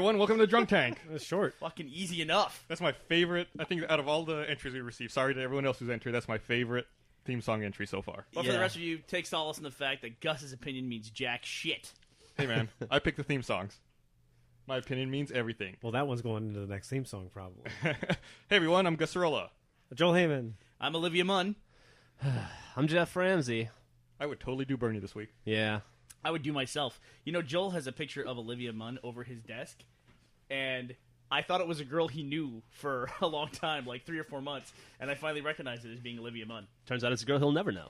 everyone. Welcome to the Drunk Tank. That's short. Fucking easy enough. That's my favorite. I think out of all the entries we received, sorry to everyone else who's entered, that's my favorite theme song entry so far. But for the rest of you, take solace in the fact that Gus's opinion means jack shit. Hey, man. I picked the theme songs. My opinion means everything. Well, that one's going into the next theme song, probably. Hey, everyone. I'm Gus Sorola. Joel Heyman. I'm Olivia Munn. I'm Geoff Ramsey. I would totally do Burnie this week. Yeah. I would do myself. You know, Joel has a picture of Olivia Munn over his desk, and I thought it was a girl he knew for a long time, like 3 or 4 months, and I finally recognized it as being Olivia Munn. Turns out it's a girl he'll never know.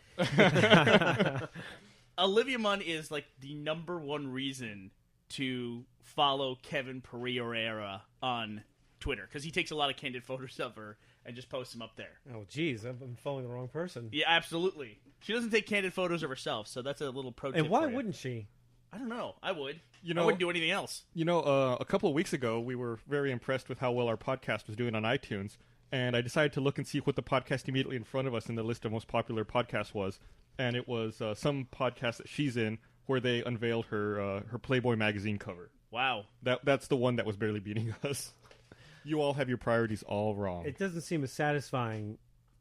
Olivia Munn is like the number one reason to follow Kevin Pereira on Twitter, because he takes a lot of candid photos of her and just posts them up there. Oh, geez, I'm following the wrong person. Yeah, absolutely. She doesn't take candid photos of herself, so that's a little pro tip. And why for you. wouldn't she? I don't know. I would. You know, I wouldn't do anything else. You know, a couple of weeks ago, we were very impressed with how well our podcast was doing on iTunes, and I decided to look and see what the podcast immediately in front of us in the list of most popular podcasts was, and it was some podcast that she's in where they unveiled her Playboy magazine cover. Wow. That's the one that was barely beating us. You all have your priorities all wrong. It doesn't seem as satisfying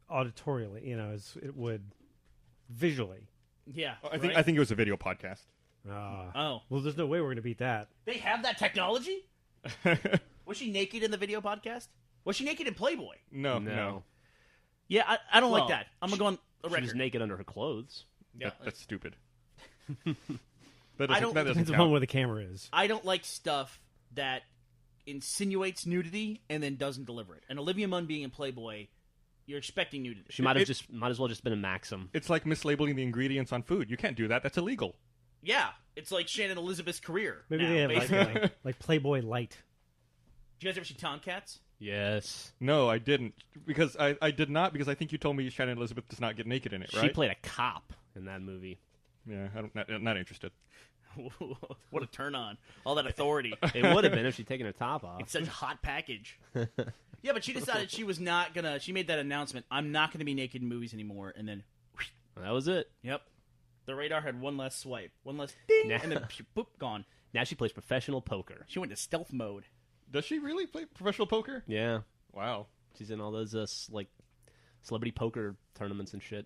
auditorially, as it would visually. Yeah. I think it was a video podcast. Oh. Well, there's no way we're going to beat that. They have that technology? Was she naked in the video podcast? Was she naked in Playboy? No. Yeah, I don't like Well, that. I'm going to go on a She record. was naked under her clothes. Yeah. That's stupid. I don't- that doesn't Depends count. upon where the camera is. I don't like stuff that insinuates nudity and then doesn't deliver it. And Olivia Munn being in Playboy, you're expecting nudity. She might as well just been a Maxim. It's like mislabeling the ingredients on food. You can't do that. That's illegal. Yeah, it's like Shannon Elizabeth's career. Maybe now, they have basically. like Playboy Light. Do you guys ever see Tomcats? Yes. No, I didn't. Because I did not, because I think you told me Shannon Elizabeth does not get naked in it, right? She played a cop in that movie. Yeah, not interested. What a turn on. All that authority. It would have been if she'd taken her top off. It's such a hot package. Yeah, but she decided she was not going to... She made that announcement, I'm not going to be naked in movies anymore, and then... That was it. Yep. The radar had one less swipe. One less ding, and then boop, gone. Now she plays professional poker. She went to stealth mode. Does she really play professional poker? Yeah. Wow. She's in all those celebrity poker tournaments and shit.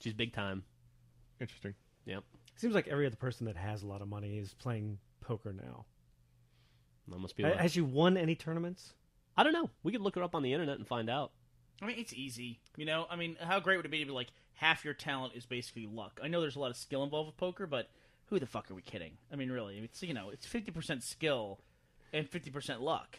She's big time. Interesting. Yep. Seems like every other person that has a lot of money is playing poker now. That must be. Has she won any tournaments? I don't know. We could look her up on the internet and find out. I mean, it's easy. How great would it be to be like, half your talent is basically luck? I know there's a lot of skill involved with poker, but who the fuck are we kidding? I mean, really. It's 50% skill and 50% luck.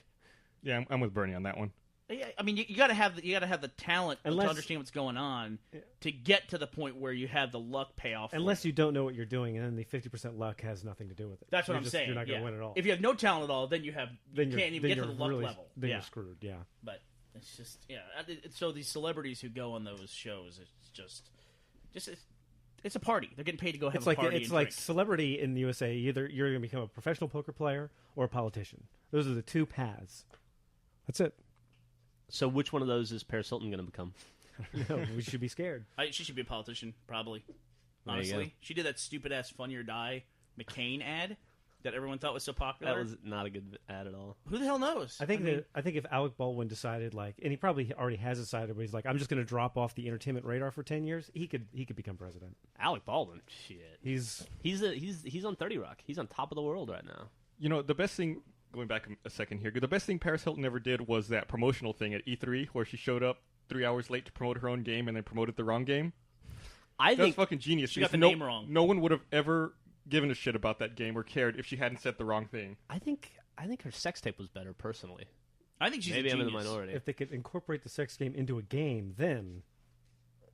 Yeah, I'm with Burnie on that one. Yeah, I mean, you gotta have the talent to Unless- understand what's going on to get to the point where you have the luck payoff. Unless you don't know what you're doing, and then the 50% luck has nothing to do with it. That's what I'm saying. You're not going to yeah. win at all. If you have no talent at all, then you can't even get to the luck level. Then yeah, you're screwed. Yeah. but it's just So these celebrities who go on those shows, it's a party. They're getting paid to go have It's a like party. it's and like drink. celebrity in the USA. Either you're going to become a professional poker player or a politician. Those are the two paths. That's it. So which one of those is Paris Hilton going to become? No, we should be scared. She should be a politician, probably. There you Honestly, go. she did that stupid ass Funny or Die McCain ad that everyone thought was so popular. That was not a good ad at all. Who the hell knows? I think if Alec Baldwin decided, and he probably already has decided, but he's like, I'm just going to drop off the entertainment radar for 10 years. He could become president. Alec Baldwin, shit. He's He's on 30 Rock. He's on top of the world right now. You know, the best thing, going back a second here, the best thing Paris Hilton ever did was that promotional thing at E3 where she showed up 3 hours late to promote her own game and then promoted the wrong game. I That's think fucking genius. she got because the name wrong. No one would have ever given a shit about that game or cared if she hadn't said the wrong thing. I think her sex tape was better personally. I think she's Maybe a I'm in genius. the minority. if they could incorporate the sex game into a game, then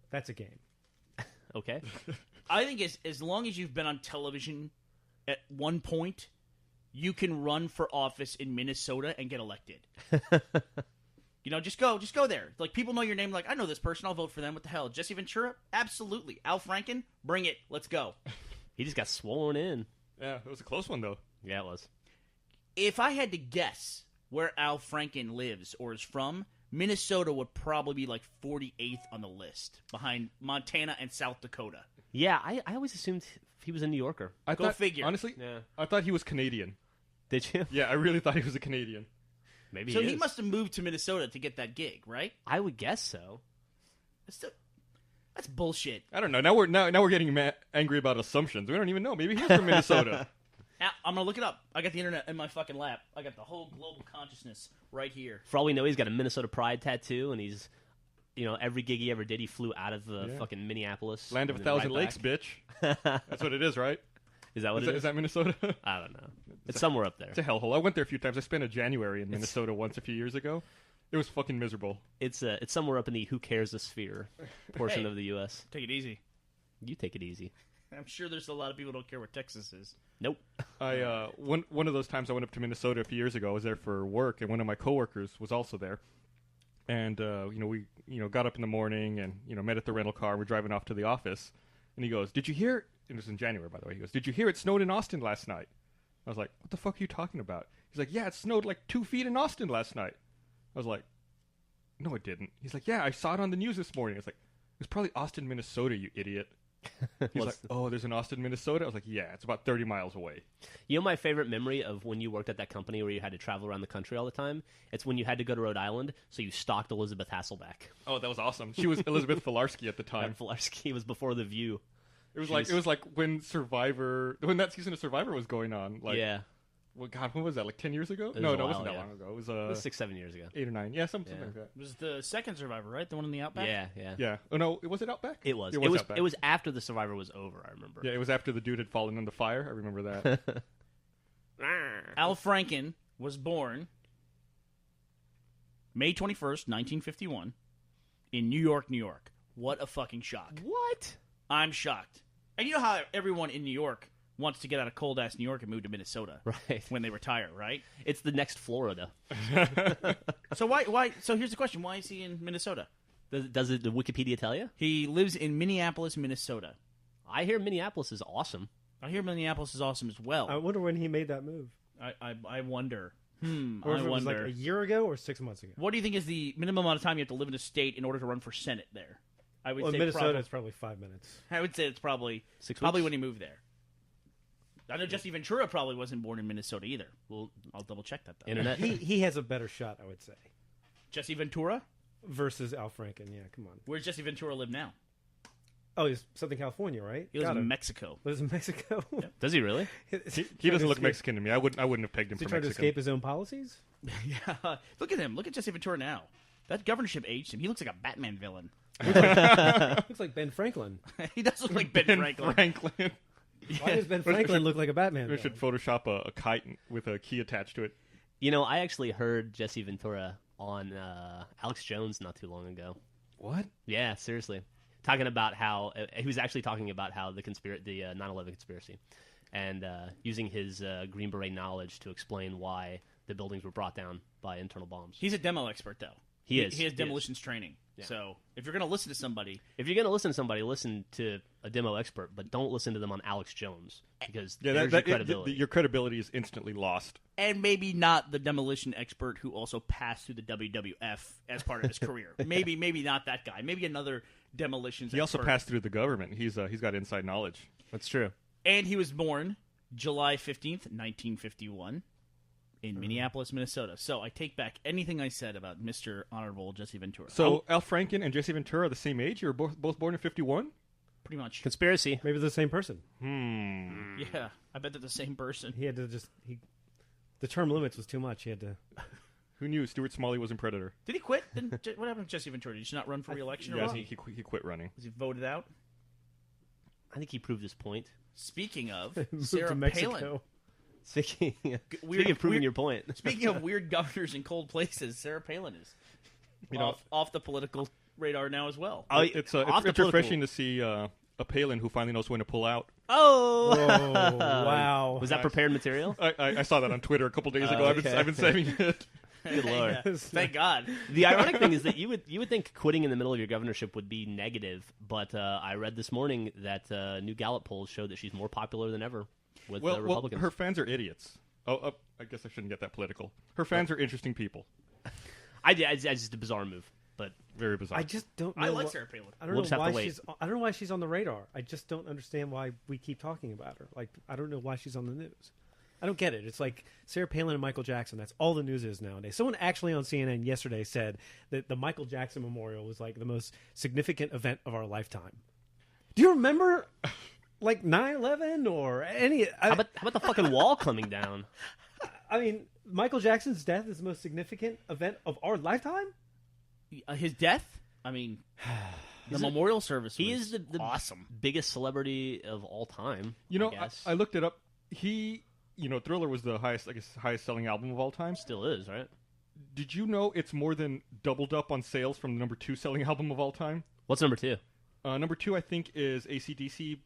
that's a game. Okay. I think as long as you've been on television at one point, you can run for office in Minnesota and get elected. Just go there. Like, people know your name. Like, I know this person. I'll vote for them. What the hell? Jesse Ventura? Absolutely. Al Franken? Bring it. Let's go. He just got sworn in. Yeah, it was a close one, though. Yeah, it was. If I had to guess where Al Franken lives or is from, Minnesota would probably be like 48th on the list, behind Montana and South Dakota. Yeah, I always assumed he was a New Yorker. I Go thought, figure. Honestly, Yeah. I thought he was Canadian. Did you? Yeah, I really thought he was a Canadian. Maybe So he he is. must have moved to Minnesota to get that gig, right? I would guess so. That's bullshit. I don't know. Now we're getting angry about assumptions. We don't even know. Maybe he's from Minnesota. I'm gonna look it up. I got the internet in my fucking lap. I got the whole global consciousness right here. For all we know, he's got a Minnesota Pride tattoo, and he's, every gig he ever did, he flew out of fucking Minneapolis. Land of and a then thousand right lakes, back. bitch. That's what it is, right? Is that what it is? Is that Minnesota? I don't know. It's somewhere up there. It's a hellhole. I went there a few times. I spent a January in Minnesota once a few years ago. It was fucking miserable. It's somewhere up in the who cares a sphere portion Hey. of the U.S. Take it easy. You take it easy. I'm sure there's a lot of people who don't care where Texas is. Nope. One of those times I went up to Minnesota a few years ago. I was there for work, and one of my coworkers was also there. And we got up in the morning and met at the rental car. We're driving off to the office, and he goes, "Did you hear?" It was in January, by the way. He goes, "Did you hear it snowed in Austin last night?" I was like, "What the fuck are you talking about?" He's like, "Yeah, it snowed like 2 feet in Austin last night." I was like, "No, it didn't." He's like, "Yeah, I saw it on the news this morning." I was like, "It's probably Austin, Minnesota, you idiot." He's like, "Oh, there's an Austin, Minnesota?" I was like, "Yeah, it's about 30 miles away." You know my favorite memory of when you worked at that company where you had to travel around the country all the time? It's when you had to go to Rhode Island, so you stalked Elizabeth Hasselbeck. Oh, that was awesome. She was Elizabeth Filarski at the time. And Filarski was before The View. It was like when that season of Survivor was going on. Like, Yeah. Well, God, when was that? Like 10 years ago? was No, a it while, wasn't that yeah. long ago. It was, It was 6-7 years ago. 8 or 9. Yeah, something like that. It was the second Survivor, right? The one in the Outback? Yeah. Yeah. Oh no, was it Outback? It was. Outback. It was after the Survivor was over, I remember. Yeah, it was after the dude had fallen in the fire. I remember that. Al Franken was born May 21st, 1951, in New York, New York. What a fucking shock. What? I'm shocked. And you know how everyone in New York wants to get out of cold-ass New York and move to Minnesota Right. when they retire, right? It's the next Florida. So why? So here's the question. Why is he in Minnesota? Does the Wikipedia tell you? He lives in Minneapolis, Minnesota. I hear Minneapolis is awesome. I hear Minneapolis is awesome as well. I wonder when he made that move. I wonder. Or I if it was wonder. like a year ago or 6 months ago. What do you think is the minimum amount of time you have to live in a state in order to run for Senate there? I would Well, say in Minnesota, probably, it's probably 5 minutes. I would say it's probably 6 probably weeks? when he moved there. I know Jesse Ventura probably wasn't born in Minnesota either. Well, I'll double check that though. internet. He has a better shot, I would say, Jesse Ventura? versus Al Franken. Yeah, come on. Where's Jesse Ventura live now? Oh, he's Southern California, right? He lives Got in him. Mexico. Lives in Mexico. Does he really? he doesn't look Mexican to me. I wouldn't have pegged him Is he for trying to Mexican. escape his own policies? Yeah. Look at him. Look at Jesse Ventura now. That governorship aged him. He looks like a Batman villain. Looks like Ben Franklin. He does look like Ben Franklin. Franklin. Why does Ben Franklin look like a Batman We villain? should Photoshop a kite with a key attached to it. You know, I actually heard Jesse Ventura on Alex Jones not too long ago. What? Yeah, seriously. Talking about how he was actually talking about how the 9/11 conspiracy, and using his Green Beret knowledge to explain why the buildings were brought down by internal bombs. He's a demo expert, though. He is. He has He demolitions training. Yeah. So if you're going to listen to somebody, If you're going to listen to somebody, listen to a demo expert, but don't listen to them on Alex Jones because Yeah, there's your credibility. your credibility is instantly lost. and maybe not the demolition expert who also passed through the WWF as part of his career. Maybe not that guy. Maybe another demolitions He also expert. passed through the government. He's got inside knowledge. That's true. And he was born July 15th, 1951 in Minneapolis, Minnesota. So I take back anything I said about Mr. Honorable Jesse Ventura. So Al Franken and Jesse Ventura are the same age? You were both born in 51? pretty much. Conspiracy. Maybe they're the same person. Yeah, I bet they're the same person. He had to the term limits was too much. He had to. Who knew Stuart Smalley was in Predator? Did he quit? What happened to Jesse Ventura? Did he just not run for re-election? Or Yes, what? he quit running. Was he voted out? I think he proved his point. Speaking of, Moved Sarah to Palin. Mexico. Speaking weird- of proving weird- your point. Speaking of weird governors in cold places, Sarah Palin is off the political radar now as well. Oh, It's off the it's political- refreshing to see a Palin who finally knows when to pull out. Oh! Oh wow! Was that prepared material? I saw that on Twitter a couple days ago. okay. I've been saving it. Good lord. Yeah, thank God. The ironic thing is that you would think quitting in the middle of your governorship would be negative, but I read this morning that new Gallup polls showed that she's more popular than ever with Well, Republicans. her fans are idiots. Oh, I guess I shouldn't get that political. Her fans are interesting people. It's just a bizarre move, but Very bizarre. I just don't know. I like what- Sarah Palin. I don't We'll just know have to why wait. she's. I don't know why she's on the radar. I just don't understand why we keep talking about her. Like I don't know why she's on the news. I don't get it. It's like Sarah Palin and Michael Jackson. That's all the news is nowadays. Someone actually on CNN yesterday said that the Michael Jackson Memorial was like the most significant event of our lifetime. Do you remember like 9/11 or any? How about the fucking wall coming down? I mean, Michael Jackson's death is the most significant event of our lifetime? His death? I mean, the memorial service He was is the awesome. biggest celebrity of all time. You know, I guess. I looked it up. Thriller was the highest selling album of all time. Still is, right? Did you know it's more than doubled up on sales from the number 2 selling album of all time? What's number 2? Number 2, I think, is AC/DC.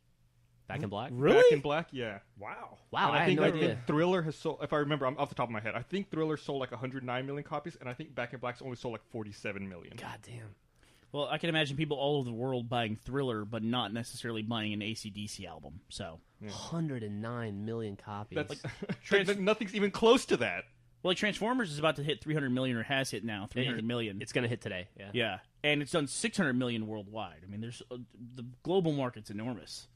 Back in Black? Really? Back in Black, yeah. Wow. Wow, And I had think no like, idea. Thriller has sold, if I remember, I'm off the top of my head, I think Thriller sold like 109 million copies, and I think Back in Black's only sold like 47 million. God damn. Well, I can imagine people all over the world buying Thriller, but not necessarily buying an AC/DC album. So, 109 million copies. That's nothing's even close to that. well, like Transformers is about to hit 300 million, or has hit now 300 million. It's going to hit today. Yeah. Yeah, and it's done 600 million worldwide. I mean, there's the global market's enormous.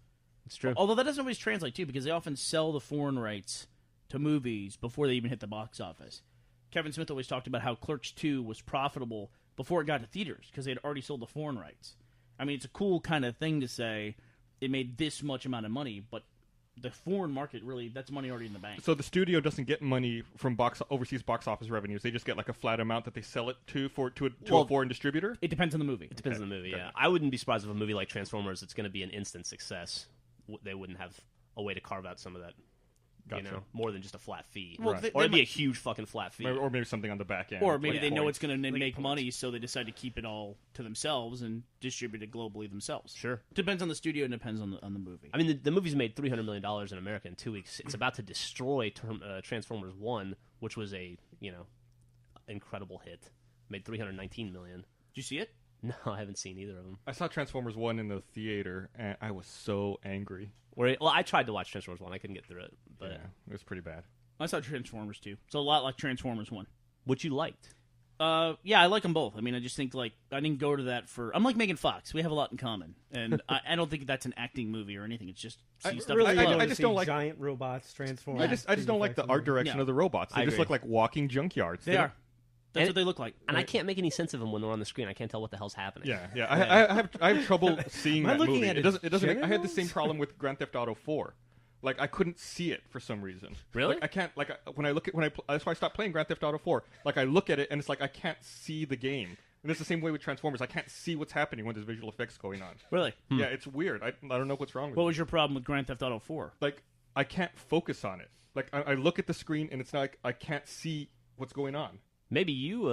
It's true. Although that doesn't always translate too, because they often sell the foreign rights to movies before they even hit the box office. Kevin Smith always talked about how Clerks 2 was profitable before it got to theaters because they had already sold the foreign rights. I mean, it's a cool kind of thing to say it made this much amount of money, but the foreign market really, that's money already in the bank. So the studio doesn't get money from overseas box office revenues. They just get like a flat amount that they sell it to a foreign distributor. It depends on the movie. It depends on the movie, yeah. I wouldn't be surprised if a movie like Transformers, it's going to be an instant success. They wouldn't have a way to carve out some of that, Gotcha. more than just a flat fee. Well, Right. they Or it'd be a might- huge fucking flat fee. Or maybe something on the back end. Or maybe like they know points. it's going to make points. money, so they decide to keep it all to themselves and distribute it globally themselves. Sure. Depends on the studio and depends on the movie. I mean, the movie's made $300 million in America in 2 weeks. It's about to destroy Transformers 1, which was a, incredible hit. Made $319 million. Did you see it? No, I haven't seen either of them. I saw Transformers 1 in the theater, and I was so angry. I tried to watch Transformers 1. I couldn't get through it. But Yeah, it was pretty bad. I saw Transformers 2. It's a lot like Transformers 1. what you liked? Yeah, I like them both. I mean, I just think, I didn't go to that for... I'm like Megan Fox. We have a lot in common. And I don't think that's an acting movie or anything. It's just see stuff. Really, I I just just don't like- giant robots transform. I just don't like the art direction Yeah. of the robots. They I just agree. look like walking junkyards. They are. That's And- what they look like. And I can't make any sense of them when they're on the screen. I can't tell what the hell's happening. Yeah. I have trouble seeing Am I that looking movie. at It doesn't. I had the genitals? same problem with Grand Theft Auto 4. Like I couldn't see it for some reason. Really? Like, I can't. When I look at that's why I stopped playing Grand Theft Auto 4. Like I look at it and it's like I can't see the game. And it's the same way with Transformers. I can't see what's happening when there's visual effects going on. Really? Yeah, it's weird. I don't know what's wrong with What it. was your problem with Grand Theft Auto 4? Like I can't focus on it. Like I look at the screen and it's not like I can't see what's going on. Maybe you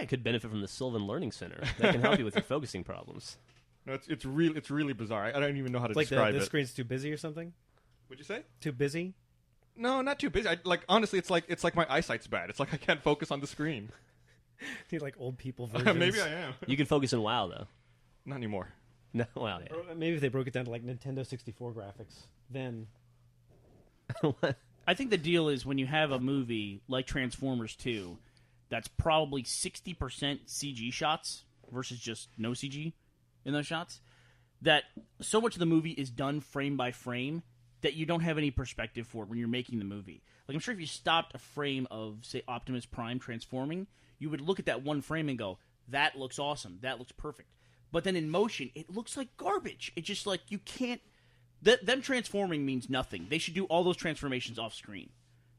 could benefit from the Sylvan Learning Center. That can help you with your focusing problems. No, it's really bizarre. I don't even know how to It's like describe the it. screen's too busy or something. What'd you say? Too busy. No, not too busy. Honestly, it's like my eyesight's bad. It's like I can't focus on the screen. Need like old people versions. Maybe I am. You can focus in WoW, though. Not anymore. No, well, yeah. Or maybe if they broke it down to like Nintendo 64 graphics, then I think the deal is when you have a movie like Transformers 2 that's probably 60% CG shots versus just no CG in those shots, that so much of the movie is done frame by frame that you don't have any perspective for when you're making the movie. Like, I'm sure if you stopped a frame of, say, Optimus Prime transforming, you would look at that one frame and go, that looks awesome, that looks perfect. But then in motion, it looks like garbage. It's just like, you can't... them transforming means nothing. They should do all those transformations off screen.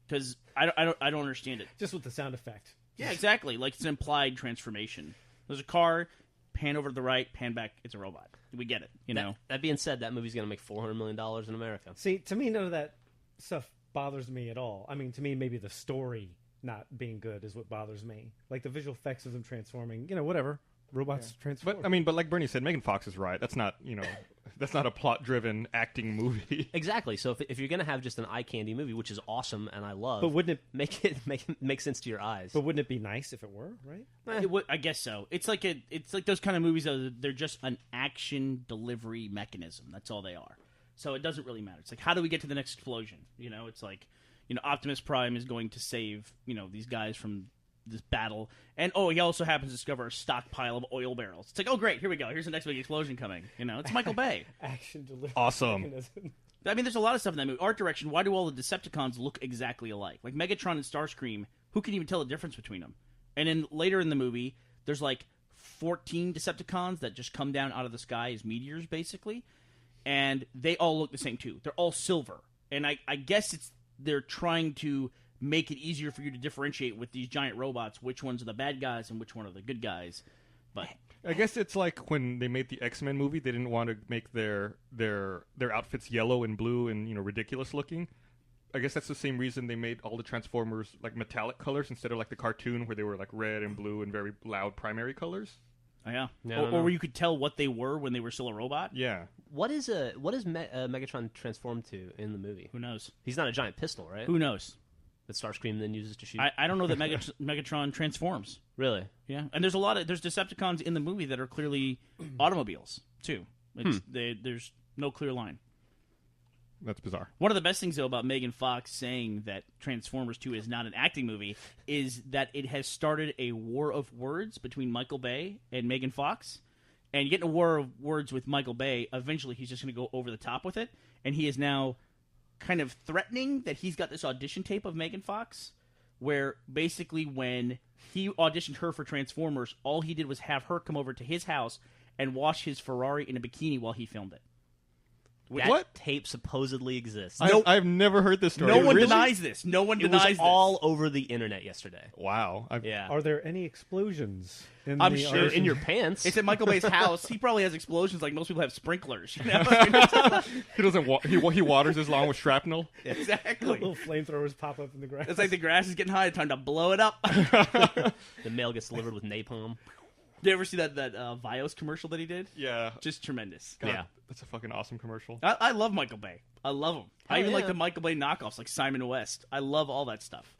Because I don't understand it. just with the sound effect. Yeah, exactly. Like, it's an implied transformation. There's a car, pan over to the right, pan back, it's a robot. We get it, you know? That being said, that movie's going to make $400 million in America. See, to me, none of that stuff bothers me at all. I mean, to me, maybe the story not being good is what bothers me. Like the visual effects of them transforming, whatever. Robots transform. But like Bernie said, Megan Fox is right. That's not that's not a plot-driven acting movie. Exactly. So if you're going to have just an eye candy movie, which is awesome and I love, But wouldn't it? make sense to your eyes. But wouldn't it be nice if it were, right? I guess so. It's like those kind of movies that they're just an action delivery mechanism. That's all they are. So it doesn't really matter. It's like, how do we get to the next explosion? It's like, Optimus Prime is going to save, these guys from this battle. And, he also happens to discover a stockpile of oil barrels. It's like, oh, great, here we go. Here's the next big explosion coming. It's Michael Bay. Action delivery. Awesome. mechanism. I mean, there's a lot of stuff in that movie. Art direction. Why do all the Decepticons look exactly alike? Like Megatron and Starscream, who can even tell the difference between them? And then later in the movie, there's like 14 Decepticons that just come down out of the sky as meteors, basically. And they all look the same, too. They're all silver. And I guess they're trying to make it easier for you to differentiate with these giant robots which ones are the bad guys and which one are the good guys. But I guess it's like when they made the X-Men movie, they didn't want to make their outfits yellow and blue and ridiculous looking. I guess that's the same reason they made all the Transformers like metallic colors instead of like the cartoon where they were like red and blue and very loud primary colors. Oh, yeah. No, or where you could tell what they were when they were still a robot. Yeah. What is Megatron transformed to in the movie? Who knows? He's not a giant pistol, right? Who knows? That Starscream then uses to shoot. I don't know that Megatron transforms. Really? Yeah, and there's Decepticons in the movie that are clearly automobiles too. There's no clear line. That's bizarre. One of the best things though about Megan Fox saying that Transformers 2 is not an acting movie is that it has started a war of words between Michael Bay and Megan Fox. And getting a war of words with Michael Bay, eventually he's just going to go over the top with it, and he is now kind of threatening that he's got this audition tape of Megan Fox, where basically when he auditioned her for Transformers, all he did was have her come over to his house and wash his Ferrari in a bikini while he filmed it. That tape supposedly exists. I've never heard this story. No one Really? denies this. No one It denies was this. all over the internet yesterday. Wow. Yeah. Are there any explosions? I'm the sure arson? In your pants. It's at Michael Bay's house. He probably has explosions like most people have sprinklers. You know? He doesn't. He waters his lawn with shrapnel. Exactly. Little flamethrowers pop up in the grass. It's like the grass is getting high. Time to blow it up. The mail gets delivered with napalm. Did you ever see that Vios commercial that he did? Yeah. Just tremendous. God, Yeah. That's a fucking awesome commercial. I love Michael Bay. I love him. I even yeah. like the Michael Bay knockoffs like Simon West. I love all that stuff.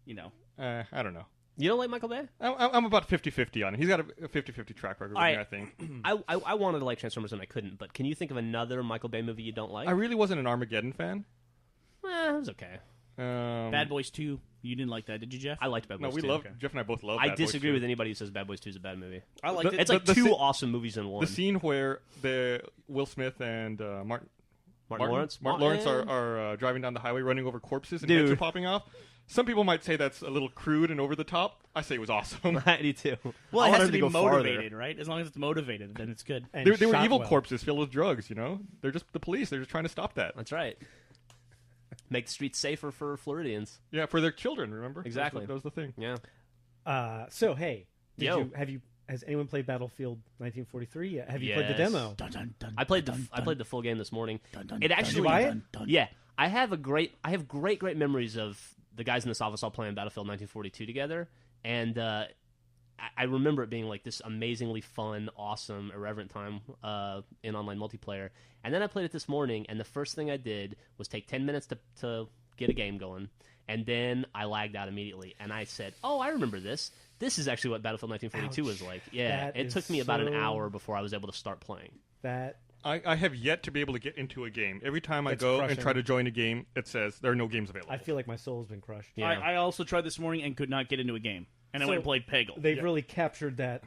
You know. I don't know. You don't like Michael Bay? I'm about 50-50 on it. He's got a 50-50 track record with me, I think. I wanted to like Transformers and I couldn't, but can you think of another Michael Bay movie you don't like? I really wasn't an Armageddon fan. It was okay. Bad Boys 2. You didn't like that, did you, Jeff? I liked Bad No, Boys we 2. love Jeff and I both love. I Bad Boys disagree 2. with anybody who says Bad Boys 2 is a bad movie. I liked it. It's like the two si- awesome movies in one. The scene where the Will Smith and Martin Lawrence are driving down the highway, running over corpses, and Dude. heads are popping off. Some people might say that's a little crude and over the top. I say it was awesome. I do too. Well, I it want has him to be go farther. motivated, right? As long as it's motivated, then it's good. And They were shot evil well. corpses filled with drugs. They're just the police. They're just trying to stop that. That's right. Make the streets safer for Floridians. Yeah, for their children. Remember Exactly. That was the thing. Yeah. So hey, Yo. has anyone played Battlefield 1943 yet? Have you played the Yes. demo? Dun, dun, dun, I played dun, I played the full game this morning. dun, dun, It dun, actually Did you buy it? dun, dun. Yeah, I have great memories of the guys in this office all playing Battlefield 1942 together, and I remember it being like this amazingly fun, awesome, irreverent time in online multiplayer. And then I played it this morning, and the first thing I did was take 10 minutes to get a game going, and then I lagged out immediately, and I said, "Oh, I remember this. This is actually what Battlefield 1942 was like." Yeah, That it is took me about an so- hour before I was able to start playing. That I have yet to be able to get into a game. Every time I It's go crushing. and try to join a game, it says there are no games available. I feel like my soul's been crushed. Yeah. I also tried this morning and could not get into a game. And I went and played Peggle. They've really captured that.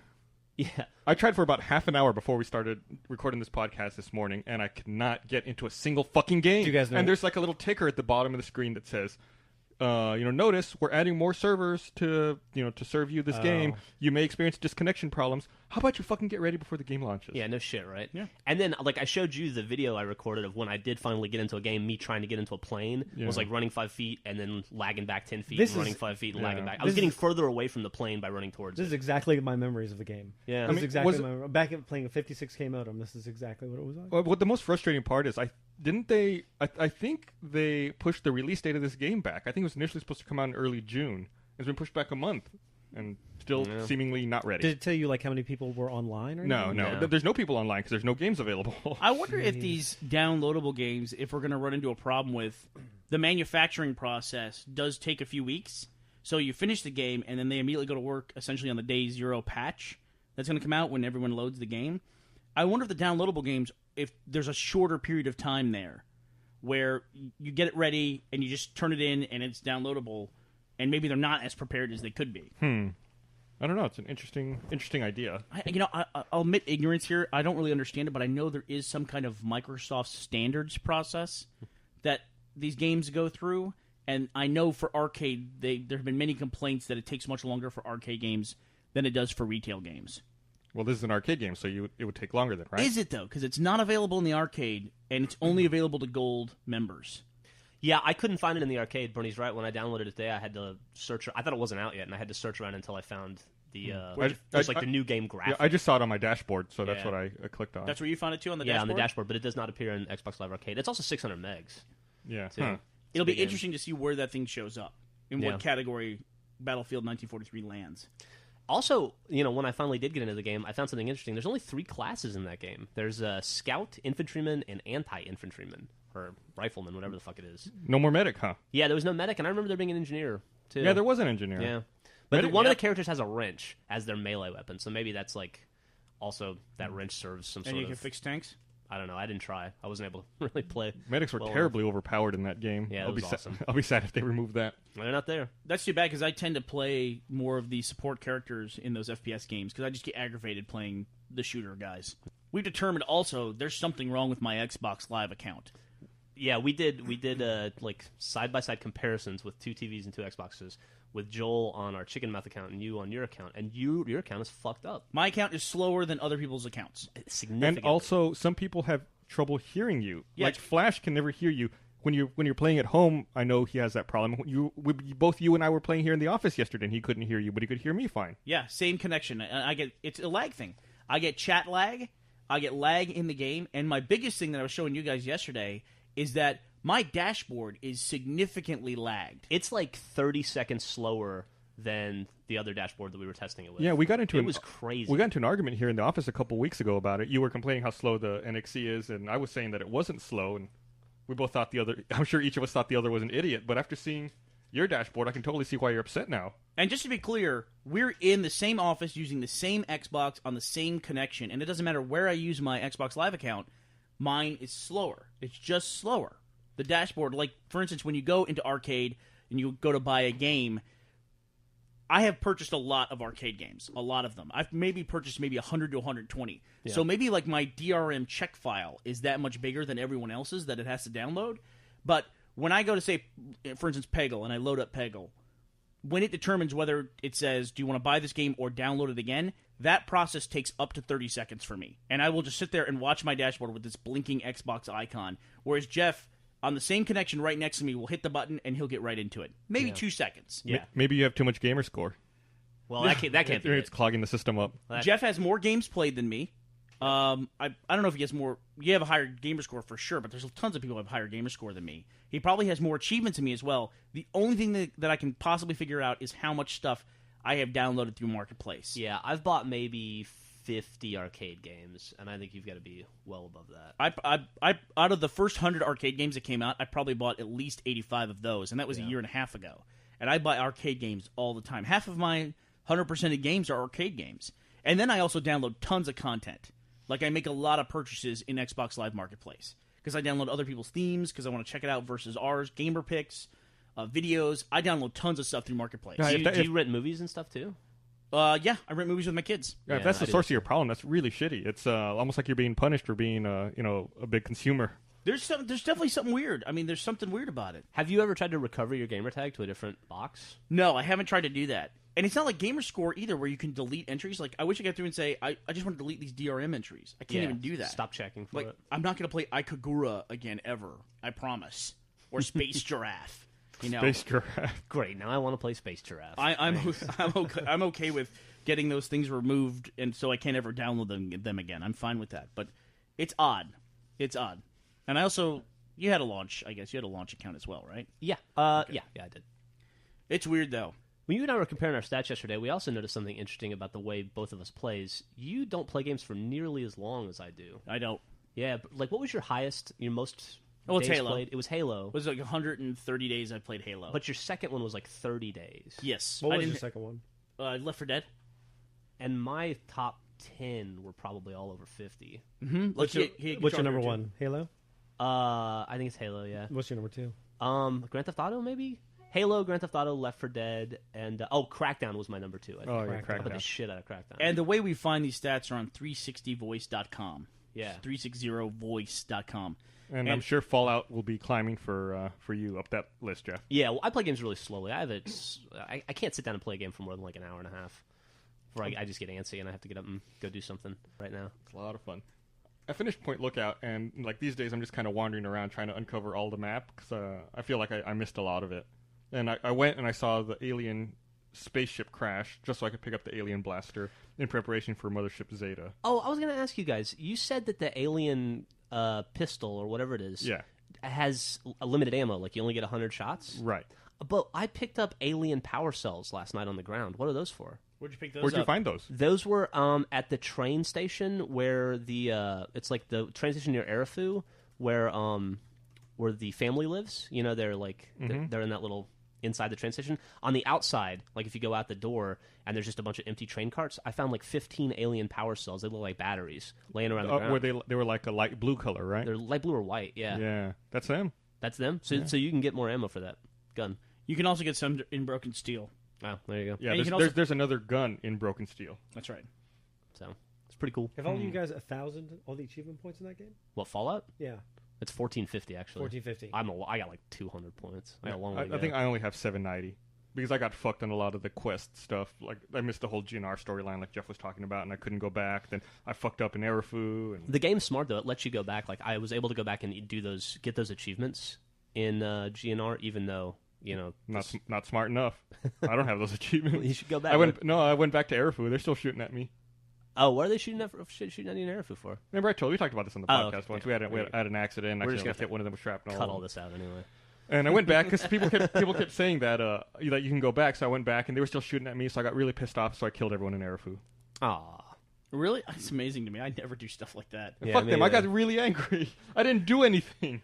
Yeah. I tried for about half an hour before we started recording this podcast this morning, and I could not get into a single fucking game. Do you guys know- And there's like a little ticker at the bottom of the screen that says, notice we're adding more servers to serve you this game. You may experience disconnection problems. How about you fucking get ready before the game launches? Yeah, no shit, right? Yeah. And then, like, I showed you the video I recorded of when I did finally get into a game, me trying to get into a plane. Yeah. Was like running 5 feet and then lagging back 10 feet This and running is- 5 feet and Yeah. lagging back. I This was getting is- further away from the plane by running towards This it. is exactly my memories of the game. Yeah. This is exactly was it- my back at playing a 56K modem. This is exactly what it was like. Well, what the most frustrating part is, I think they pushed the release date of this game back. I think it was initially supposed to come out in early June. It's been pushed back a month, and still Yeah. seemingly not ready. Did it tell you like how many people were online? Or No, anything? no. No. There's no people online because there's no games available. I wonder if these downloadable games, if we're going to run into a problem with the manufacturing process, does take a few weeks. So you finish the game, and then they immediately go to work essentially on the day zero patch that's going to come out when everyone loads the game. I wonder if the downloadable games, if there's a shorter period of time there where you get it ready and you just turn it in and it's downloadable, and maybe they're not as prepared as they could be. I don't know. It's an interesting idea. I'll admit ignorance here. I don't really understand it, but I know there is some kind of Microsoft standards process that these games go through. And I know for arcade, there have been many complaints that it takes much longer for arcade games than it does for retail games. Well, this is an arcade game, so it would take longer then, right? Is it, though? Because it's not available in the arcade, and it's only available to gold members. Yeah, I couldn't find it in the arcade. Bernie's right. When I downloaded it today, I had to search. I thought it wasn't out yet, and I had to search around until I found the the new game graphic. Yeah, I just saw it on my dashboard, so that's what I clicked on. That's where you found it too on the dashboard. dashboard. Yeah, on the dashboard, but it does not appear in Xbox Live Arcade. It's also 600 megs. Yeah, It'll be interesting to see where that thing shows up in what category Battlefield 1943 lands. Also, when I finally did get into the game, I found something interesting. There's only 3 classes in that game. There's a scout, infantryman, and anti-infantryman. Or rifleman, whatever the fuck it is. No more medic, huh? Yeah, there was no medic, and I remember there being an engineer, too. Yeah, there was an engineer. Yeah. But one of the characters has a wrench as their melee weapon, so maybe that's also that wrench serves some sort of... And you can fix tanks? I don't know. I didn't try. I wasn't able to really play. Medics were terribly overpowered in that game. Yeah, it was awesome. I'll be sad if they remove that. They're not there. That's too bad, because I tend to play more of the support characters in those FPS games, because I just get aggravated playing the shooter guys. We've determined also there's something wrong with my Xbox Live account. Yeah, we did side-by-side comparisons with 2 TVs and 2 Xboxes, with Joel on our Chicken Mouth account and you on your account, and your account is fucked up. My account is slower than other people's accounts. Significantly. And also, some people have trouble hearing you. Yeah. Like Flash can never hear you. When you're playing at home, I know he has that problem. Both you and I were playing here in the office yesterday, and he couldn't hear you, but he could hear me fine. Yeah, same connection. It's a lag thing. I get chat lag, I get lag in the game, and my biggest thing that I was showing you guys yesterday is that my dashboard is significantly lagged. It's like 30 seconds slower than the other dashboard that we were testing it with. Yeah, it was crazy. We got into an argument here in the office a couple weeks ago about it. You were complaining how slow the NXC is, and I was saying that it wasn't slow, and we both thought I'm sure each of us thought the other was an idiot, but after seeing your dashboard, I can totally see why you're upset now. And just to be clear, we're in the same office using the same Xbox on the same connection, and it doesn't matter where I use my Xbox Live account, mine is slower. It's just slower. The dashboard, like, for instance, when you go into arcade and you go to buy a game, I have purchased a lot of arcade games, a lot of them. I've purchased 100 to 120. Yeah. So maybe, like, my DRM check file is that much bigger than everyone else's that it has to download. But when I go to, say, for instance, Peggle, and I load up Peggle, when it determines whether it says, do you want to buy this game or download it again, that process takes up to 30 seconds for me. And I will just sit there and watch my dashboard with this blinking Xbox icon, whereas Jeff, on the same connection right next to me, will hit the button and he'll get right into it. Maybe 2 seconds. Yeah. Maybe you have too much gamer score. Well, that can't be It's clogging the system up. Jeff has more games played than me. I don't know if he has more. You have a higher gamer score for sure, but there's tons of people who have higher gamer score than me. He probably has more achievements than me as well. The only thing that I can possibly figure out is how much stuff I have downloaded through Marketplace. Yeah, I've bought maybe 50 arcade games, and I think you've got to be well above that. I out of the first 100 arcade games that came out, I probably bought at least 85 of those, and that was a year and a half ago. And I buy arcade games all the time. Half of my 100% of games are arcade games. And then I also download tons of content. Like, I make a lot of purchases in Xbox Live Marketplace because I download other people's themes because I want to check it out versus ours, gamer picks, videos. I download tons of stuff through Marketplace. Do you rent movies and stuff too? Yeah, I rent movies with my kids. Yeah, if that's the source of your problem, that's really shitty. It's almost like you're being punished for being, a big consumer. There's definitely something weird. I mean, there's something weird about it. Have you ever tried to recover your gamer tag to a different box? No, I haven't tried to do that. And it's not like Gamerscore either, where you can delete entries. Like, I wish I could go through and say, I just want to delete these DRM entries. I can't even do that. Stop checking for it. I'm not going to play Ikagura again ever. I promise. Or Space Giraffe. Space Giraffe. Great. Now I want to play Space Giraffe. I'm okay with getting those things removed, and so I can't ever download them again. I'm fine with that. But it's odd. It's odd. And I also, you had a launch account as well, right? Yeah. Okay. Yeah, I did. It's weird, though. When you and I were comparing our stats yesterday, we also noticed something interesting about the way both of us plays. You don't play games for nearly as long as I do. I don't. Yeah, but, like, what was your most it's days Halo. played? It was Halo. It was like 130 days I played Halo. But your second one was like 30 days. Yes. What was your second one? Left 4 Dead. And my top 10 were probably all over 50. Mm-hmm. What's your number one? Halo? I think it's Halo, yeah. What's your number two? Grand Theft Auto, maybe? Halo, Grand Theft Auto, Left 4 Dead, and Crackdown was my number 2. I think. Oh, yeah, I put the Crackdown. shit out of Crackdown. And the way we find these stats are on 360voice.com. Yeah. 360voice.com. And I'm sure Fallout will be climbing for you up that list, Jeff. Yeah, well, I play games really slowly. I can't sit down and play a game for more than like an hour and a half. Before I just get antsy and I have to get up and go do something right now. It's a lot of fun. I finished Point Lookout, and like these days I'm just kind of wandering around trying to uncover all the map because I feel like I missed a lot of it. And I went and I saw the alien spaceship crash just so I could pick up the alien blaster in preparation for Mothership Zeta. Oh, I was going to ask you guys. You said that the alien pistol or whatever it is has a limited ammo. Like you only get 100 shots? Right. But I picked up alien power cells last night on the ground. What are those for? Where'd you pick those Where'd you up? find those? Those were at the train station where the it's like the train station near Erifu where the family lives. You know, they're like they're in that little inside the train station. On the outside, like if you go out the door and there's just a bunch of empty train carts, I found like 15 alien power cells. They look like batteries laying around the ground. Where they were like a light blue color, right? They're light blue or white, yeah. Yeah, that's them. That's them? So you can get more ammo for that gun. You can also get some in Broken Steel. Oh, there you go. Yeah, And you there's, can also- there's another gun in Broken Steel. That's right. So it's pretty cool. Have all you guys 1,000 all the achievement points in that game? What, Fallout? Yeah, It's 1450 actually. 1450. I got like 200 points. I got a long way to I go. think I only have 790 because I got fucked on a lot of the quest stuff. Like I missed the whole GNR storyline, like Jeff was talking about, and I couldn't go back. Then I fucked up in Erifu. And The game's smart though; it lets you go back. Like I was able to go back and get those achievements in GNR, even though not smart enough. I don't have those achievements. you should go back. I went back to Erifu. They're still shooting at me. Oh, what are they shooting at in Erifu for? Remember I told you we talked about this on the Oh, podcast okay. once. We had an accident. We're Actually, just gonna hit one of them with shrapnel. Cut all this out anyway. And I went back because people kept saying that you can go back. So I went back and they were still shooting at me. So I got really pissed off. So I killed everyone in Erifu. Aw. Really? It's amazing to me. I never do stuff like that. And Yeah, fuck me them. I either. got really angry. I didn't do anything.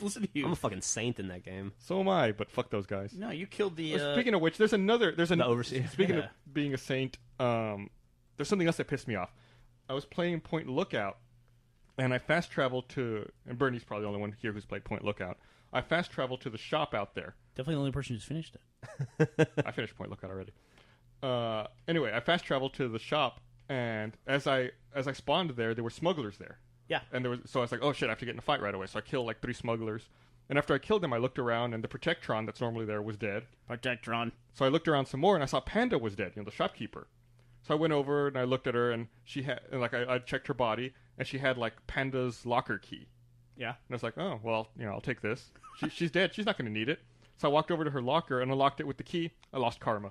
Listen to you. I'm a fucking saint in that game. So am I. But fuck those guys. No, you killed the. Speaking of which, there's an The overseer. Speaking Yeah. of being a saint, there's something else that pissed me off. I was playing Point Lookout, and I fast traveled to. And Bernie's probably the only one here who's played Point Lookout. I fast traveled to the shop out there. Definitely the only person who's finished it. I finished Point Lookout already. Anyway, I fast traveled to the shop, and as I spawned there were smugglers there. Yeah. And so I was like, oh shit, I have to get in a fight right away. So I killed like 3 smugglers. And after I killed them, I looked around, and the Protectron that's normally there was dead. Protectron. So I looked around some more, and I saw Panda was dead, the shopkeeper. So I went over, and I looked at her, and she had, and like I checked her body, and she had like Panda's locker key. Yeah. And I was like, oh, well, I'll take this. She's dead. She's not going to need it. So I walked over to her locker and unlocked it with the key. I lost karma.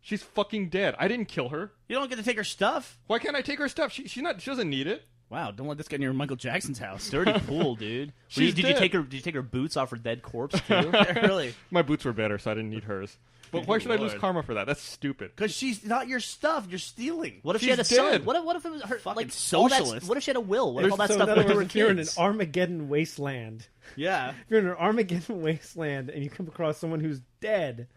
She's fucking dead. I didn't kill her. You don't get to take her stuff? Why can't I take her stuff? She doesn't need it. Wow, don't let this get near Michael Jackson's house. Dirty pool, dude. She's Did dead. you take her boots off her dead corpse too? Really? My boots were better, so I didn't need hers. But why should I lose Lord. karma for that? That's stupid. Because she's not your stuff. You're stealing. What if she She's had a son? dead. What if it was her Fucking like socialist. What if she had a will? What if all that So stuff in other went to her words, if you're in an kids? Armageddon wasteland, Yeah. if you're in an Armageddon wasteland and you come across someone who's dead, It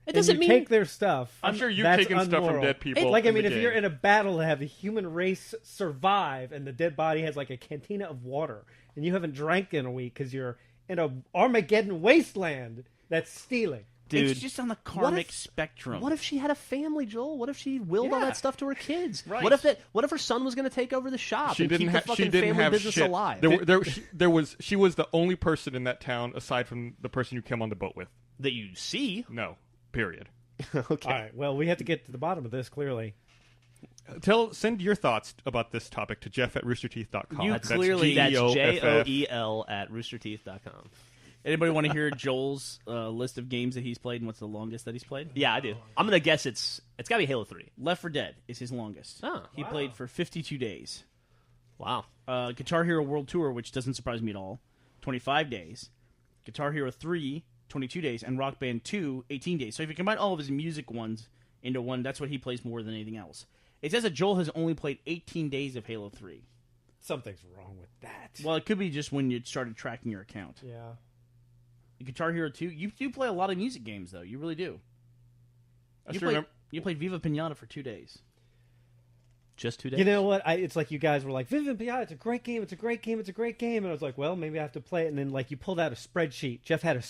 and doesn't you mean take their stuff. I'm sure you've that's taken stuff from unmoral. dead people. Like, I in mean, the if game. you're in a battle to have the human race survive and the dead body has like a cantina of water and you haven't drank in a week because you're in a Armageddon wasteland, that's stealing. Dude, It's just on the karmic if- spectrum. What if she had a family, Joel? What if she willed all Yeah. that stuff to her kids? Right. What if her son was going to take over the shop she and didn't keep the have. fucking She didn't family have business shit. alive? She was the only person in that town aside from the person you came on the boat with. That you see? No. Period. Okay. All right, well, we have to get to the bottom of this, clearly. Send your thoughts about this topic to Jeff at roosterteeth.com. You That's clearly- That's GEOFF. JOEL at roosterteeth.com. Anybody want to hear Joel's list of games that he's played and what's the longest that he's played? Yeah, I do. I'm going to guess it's got to be Halo 3. Left 4 Dead is his longest. Oh, He played for 52 days. wow. Guitar Hero World Tour, which doesn't surprise me at all, 25 days. Guitar Hero 3, 22 days. And Rock Band 2, 18 days. So if you combine all of his music ones into one, that's what he plays more than anything else. It says that Joel has only played 18 days of Halo 3. Something's wrong with that. Well, it could be just when you started tracking your account. Yeah. Guitar Hero 2, you do play a lot of music games, though. You really do. I still remember. You played Viva Pinata for 2 days. Just 2 days? You know what? It's like you guys were like, Vivian Pinata, it's a great game, it's a great game, it's a great game. And I was like, well, maybe I have to play it. And then, like, you pulled out a spreadsheet. Jeff had a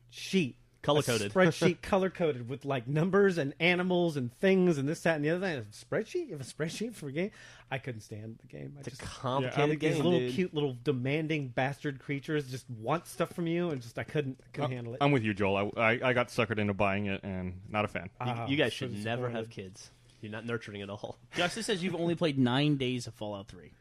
sheet. Color-coded. A spreadsheet color-coded with, like, numbers and animals and things and this, that, and the other thing. A spreadsheet? You have a spreadsheet for a game? I couldn't stand the game. It's a complicated These game, little dude. cute little demanding bastard creatures just want stuff from you, and just I couldn't handle it. I'm with you, Joel. I got suckered into buying it, and not a fan. You guys so should never have disappointed. kids. You're not nurturing at all. Justice says you've only played 9 days of Fallout 3.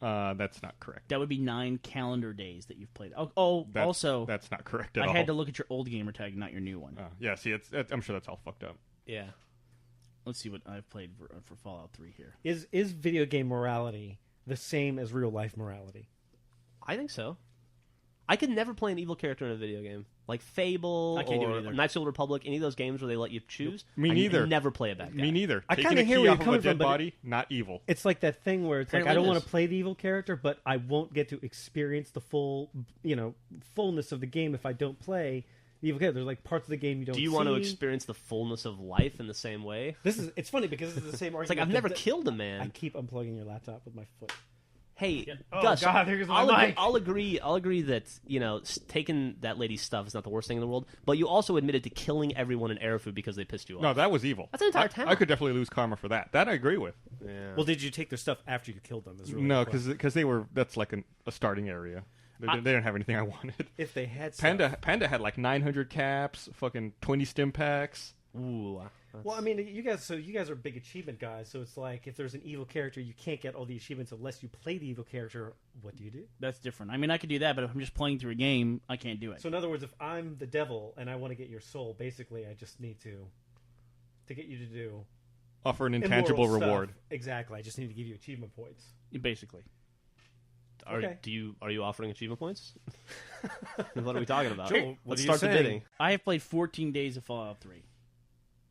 That's not correct. That would be 9 calendar days that you've played. That's not correct at all. I had to look at your old gamer tag, not your new one. Yeah, see, I'm sure that's all fucked up. Yeah. Let's see what I've played for Fallout 3 here. Is video game morality the same as real life morality? I think so. I could never play an evil character in a video game. Like Fable I can't do it or either. Knights of the Old Republic, any of those games where they let you choose. Me neither. I never play a bad guy. Me neither. I Taking kinda a hear key where off you're of a coming dead from, but body, not evil. It's like that thing where it's like, I Apparently don't it want is. to play the evil character, but I won't get to experience the full, fullness of the game if I don't play the evil character. There's like parts of the game you don't Do you see. want to experience the fullness of life in the same way? It's funny because this is the same argument. It's like, I've never killed a man. I keep unplugging your laptop with my foot. Hey, Oh, Gus, God, here's my mic. I'll agree that, taking that lady's stuff is not the worst thing in the world, but you also admitted to killing everyone in Arafu because they pissed you off. No, that was evil. That's an entire town. I could definitely lose karma for that. That I agree with. Yeah. Well, did you take their stuff after you killed them? Is really No, the question. because they were. That's like a starting area. They didn't have anything I wanted. If they had stuff. Panda had like 900 caps, fucking 20 stim packs. Ooh. Well, I mean, you guys are big achievement guys, so it's like if there's an evil character, you can't get all the achievements unless you play the evil character. What do you do? That's different. I mean, I could do that, but if I'm just playing through a game, I can't do it. So in other words, if I'm the devil and I want to get your soul, basically, I just need to get you to do Offer an intangible immoral reward. stuff. Exactly. I just need to give you achievement points. Basically. Okay. Are you offering achievement points? What are we talking about? Joel, what Let's are you start the saying? bidding. I have played 14 days of Fallout 3.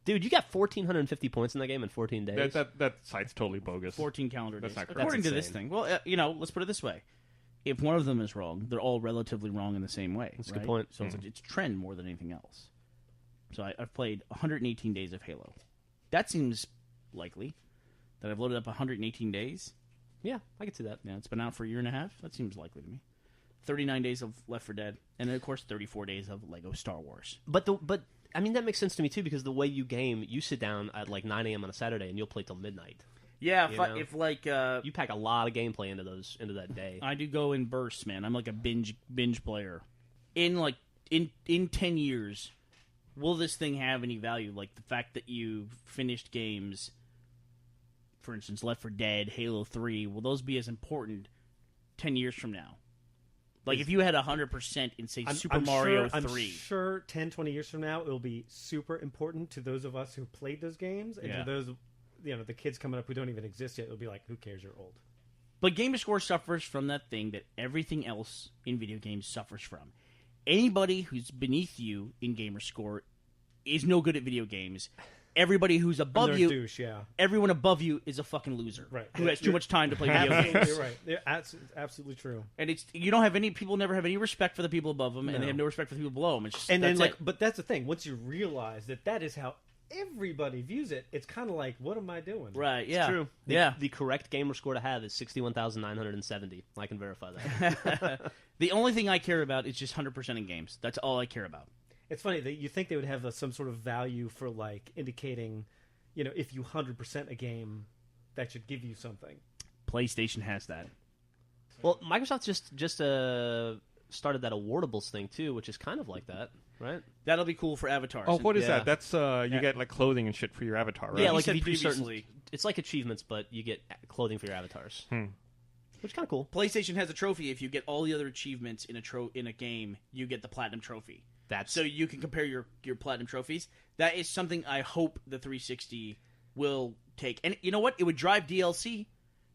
Dude, you got 1,450 points in that game in 14 days. That site's totally bogus. 14 calendar That's days. not correct. According to That's this insane. thing. Well, let's put it this way. If one of them is wrong, they're all relatively wrong in the same way. That's a good right? point. So it's a trend more than anything else. So I've played 118 days of Halo. That seems likely. That I've loaded up 118 days. Yeah, I can see that. Yeah, it's been out for a year and a half. That seems likely to me. 39 days of Left 4 Dead, and then of course 34 days of Lego Star Wars. But I mean, that makes sense to me too, because the way you game, you sit down at like 9 a.m. on a Saturday and you'll play till midnight. Yeah, if you pack a lot of gameplay into that day. I do go in bursts, man. I'm like a binge player. In 10 years, will this thing have any value? Like the fact that you've finished games, for instance, Left 4 Dead, Halo 3, will those be as important 10 years from now? Like if you had 100% in, say, Super Mario 3. I'm sure 10, 20 years from now, it will be super important to those of us who played those games, and to those, the kids coming up who don't even exist yet. It'll be like, who cares? You're old. But Gamerscore suffers from that thing that everything else in video games suffers from. Anybody who's beneath you in Gamerscore is no good at video games. Everybody who's above They're you, a douche, yeah. everyone above you is a fucking loser. Right. Who has too much time to play video games. You're right. That's absolutely true. And you don't have any people never have any respect for the people above them, and No. they have no respect for the people below them. It's just, And then, that's it. but that's the thing. Once you realize that is how everybody views it, it's kind of like, what am I doing? Right? Yeah. True. Yeah. The correct gamer score to have is 61,970. I can verify that. The only thing I care about is just 100% in games. That's all I care about. It's funny that you think they would have some sort of value for like indicating, if you 100% a game, that should give you something. PlayStation has that. Well, Microsoft just started that awardables thing too, which is kind of like that, right? That'll be cool for avatars. Oh, what is Yeah. that? That's you get like clothing and shit for your avatar, right? Yeah, you like said if you do previously. it's like achievements, but you get clothing for your avatars, which is kind of cool. PlayStation has a trophy. If you get all the other achievements in a game, you get the platinum trophy. So you can compare your platinum trophies. That is something I hope the 360 will take. And you know what? It would drive DLC,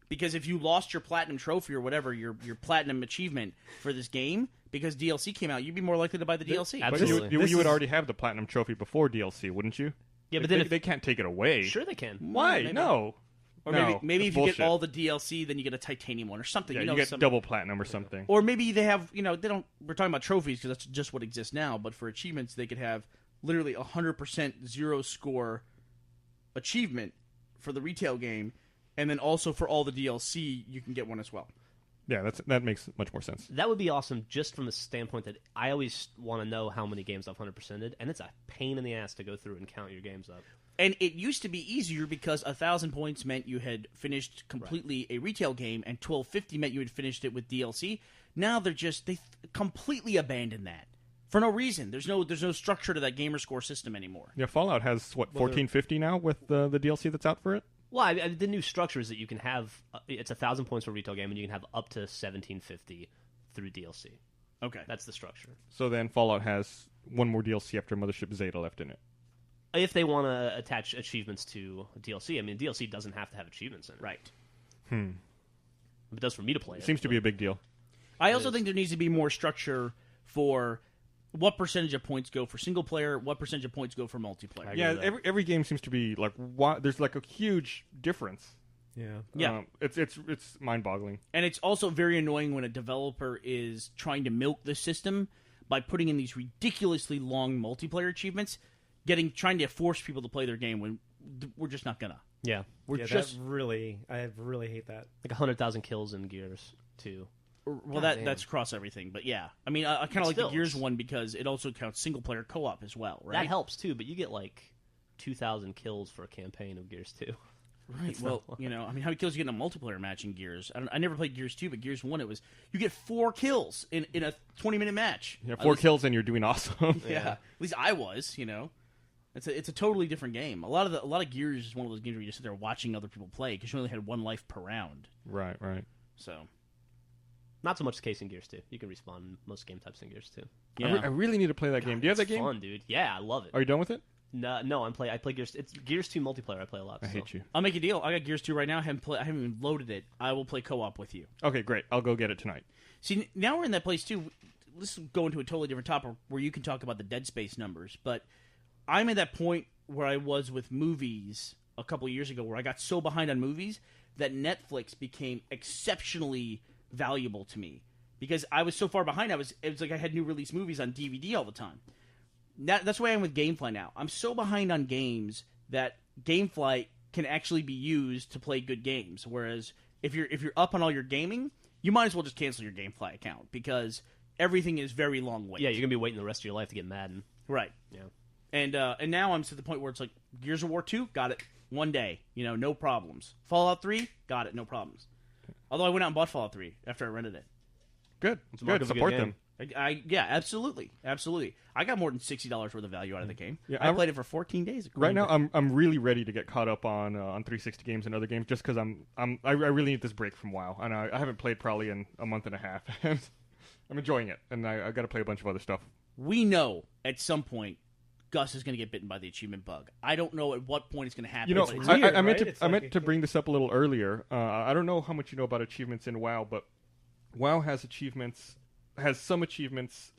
because if you lost your platinum trophy or whatever, your platinum achievement for this game, because DLC came out, you'd be more likely to buy the DLC. But Absolutely. you would already have the platinum trophy before DLC, wouldn't you? Yeah, but they, then if they can't take it away. sure they can. Why? Maybe. No. Or No, maybe that's if you get bullshit. all the DLC, then you get a titanium one or something. Yeah, you know, you get some- double platinum or something. Or maybe they have, they don't. We're talking about trophies because that's just what exists now. But for achievements, they could have literally 100% zero score achievement for the retail game, and then also for all the DLC, you can get one as well. Yeah, that makes much more sense. That would be awesome just from the standpoint that I always want to know how many games I've 100%ed, and it's a pain in the ass to go through and count your games up. And it used to be easier because 1,000 points meant you had finished completely a retail game, and 1,250 meant you had finished it with DLC. Now they completely abandoned that for no reason. There's no structure to that gamer score system anymore. Yeah, Fallout has 1450 now with the DLC that's out for it. Well, the new structure is that you can have it's 1,000 points for a retail game, and you can have up to 1,750 through DLC. Okay, that's the structure. So then Fallout has one more DLC after Mothership Zeta left in it. If they want to attach achievements to DLC, I mean, DLC doesn't have to have achievements in it. Right. It does for me to play. It seems to be a big deal. I also think there needs to be more structure for what percentage of points go for single player, what percentage of points go for multiplayer. Yeah, every game seems to be like there's like a huge difference. Yeah. It's mind-boggling. And it's also very annoying when a developer is trying to milk the system by putting in these ridiculously long multiplayer achievements, trying to force people to play their game when we're just not gonna. Yeah, I really hate that. Like 100,000 kills in Gears 2. Well, that's across everything, but yeah. I mean, I kind of like the Gears one because it also counts single-player co-op as well, right? That helps, too, but you get, like, 2,000 kills for a campaign of Gears 2. Right, well, I mean, how many kills you get in a multiplayer match in Gears? I never played Gears 2, but Gears 1, you get 4 kills in a 20-minute match. Yeah, 4 kills and you're doing awesome. Yeah, at least I was, It's a totally different game. A lot of Gears is one of those games where you just sit there watching other people play because you only had 1 life per round. Right. So... Not so much the case in Gears 2. You can respawn most game types in Gears 2. Yeah. I really need to play that game. Do you have that game? It's fun, dude. Yeah, I love it. Are you done with it? No, I play Gears. It's Gears 2 multiplayer. I play a lot. I hate you. I'll make a deal. I got Gears 2 right now. I haven't even loaded it. I will play co-op with you. Okay, great. I'll go get it tonight. See, now we're in that place too. Let's go into a totally different topic where you can talk about the Dead Space numbers. But I'm at that point where I was with movies a couple of years ago, where I got so behind on movies that Netflix became exceptionally valuable to me. Because I was so far behind, it was like I had new release movies on DVD all the time. That's why I'm with GameFly now. I'm so behind on games that GameFly can actually be used to play good games. Whereas if you're up on all your gaming, you might as well just cancel your GameFly account because everything is very long wait. Yeah, you're gonna be waiting the rest of your life to get Madden. Right. Yeah. And now I'm to the point where it's like Gears of War 2, got it, one day, no problems. Fallout 3, got it, no problems. Although I went out and bought Fallout 3 after I rented it. Good. Support them. Yeah, absolutely. I got more than $60 worth of value out of the game. Yeah, I played it for 14 days. Right now, I'm really ready to get caught up on 360 games and other games, just because I really need this break from WoW, and I haven't played probably in a month and a half. I'm enjoying it, and I got to play a bunch of other stuff. We know at some point Gus is going to get bitten by the achievement bug. I don't know at what point it's going to happen. I meant to bring this up a little earlier. I don't know how much you know about achievements in WoW, but WoW has some achievements.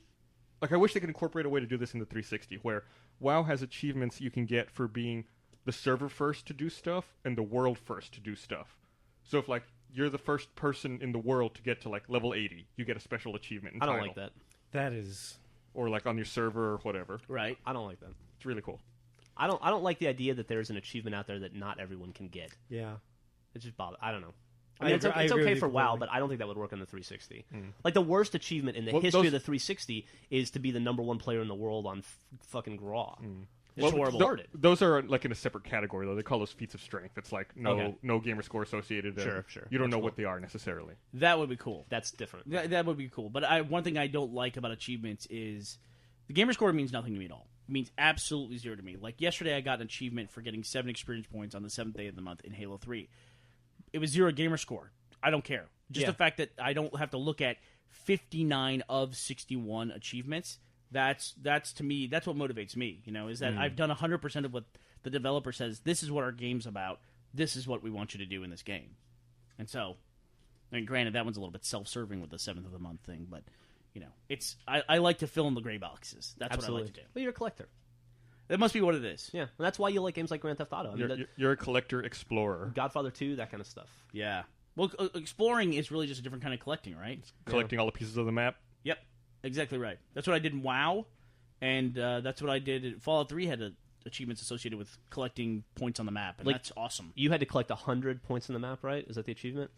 Like, I wish they could incorporate a way to do this in the 360, where WoW has achievements you can get for being the server first to do stuff and the world first to do stuff. So if, like, you're the first person in the world to get to, like, level 80, you get a special achievement and I don't title. like that. That is... Or, like, on your server or whatever. Right. I don't like that. It's really cool. I don't like the idea that there's an achievement out there that not everyone can get. Yeah. It just bothers. I don't know. I mean, it's okay for WoW, but I don't think that would work on the 360. Like, the worst achievement in the history of the 360 is to be the #1 player in the world on fucking Graw. It's horrible. Those are, like, in a separate category, though. They call those feats of strength. It's like no gamer score associated. Sure. You don't know what they are necessarily. That would be cool. That's different. That would be cool. But one thing I don't like about achievements is the gamer score means nothing to me at all. It means absolutely zero to me. Like, yesterday I got an achievement for getting 7 experience points on the 7th day of the month in Halo 3. It was 0 gamer score. I don't care. Just the fact that I don't have to look at 59 of 61 achievements, that's to me, that's what motivates me, is that I've done 100% of what the developer says, this is what our game's about, this is what we want you to do in this game. And so, I mean, granted, that one's a little bit self-serving with the 7th of the month thing, but, it's I like to fill in the gray boxes. That's what I like to do. Well, you're a collector. That must be what it is. Yeah, and that's why you like games like Grand Theft Auto. I mean, you're a collector explorer. Godfather 2, that kind of stuff. Yeah. Well, exploring is really just a different kind of collecting, right? Collecting all the pieces of the map. Yep, exactly right. That's what I did in WoW, and that's what I did. Fallout 3 had achievements associated with collecting points on the map, and that's awesome. You had to collect 100 points on the map, right? Is that the achievement?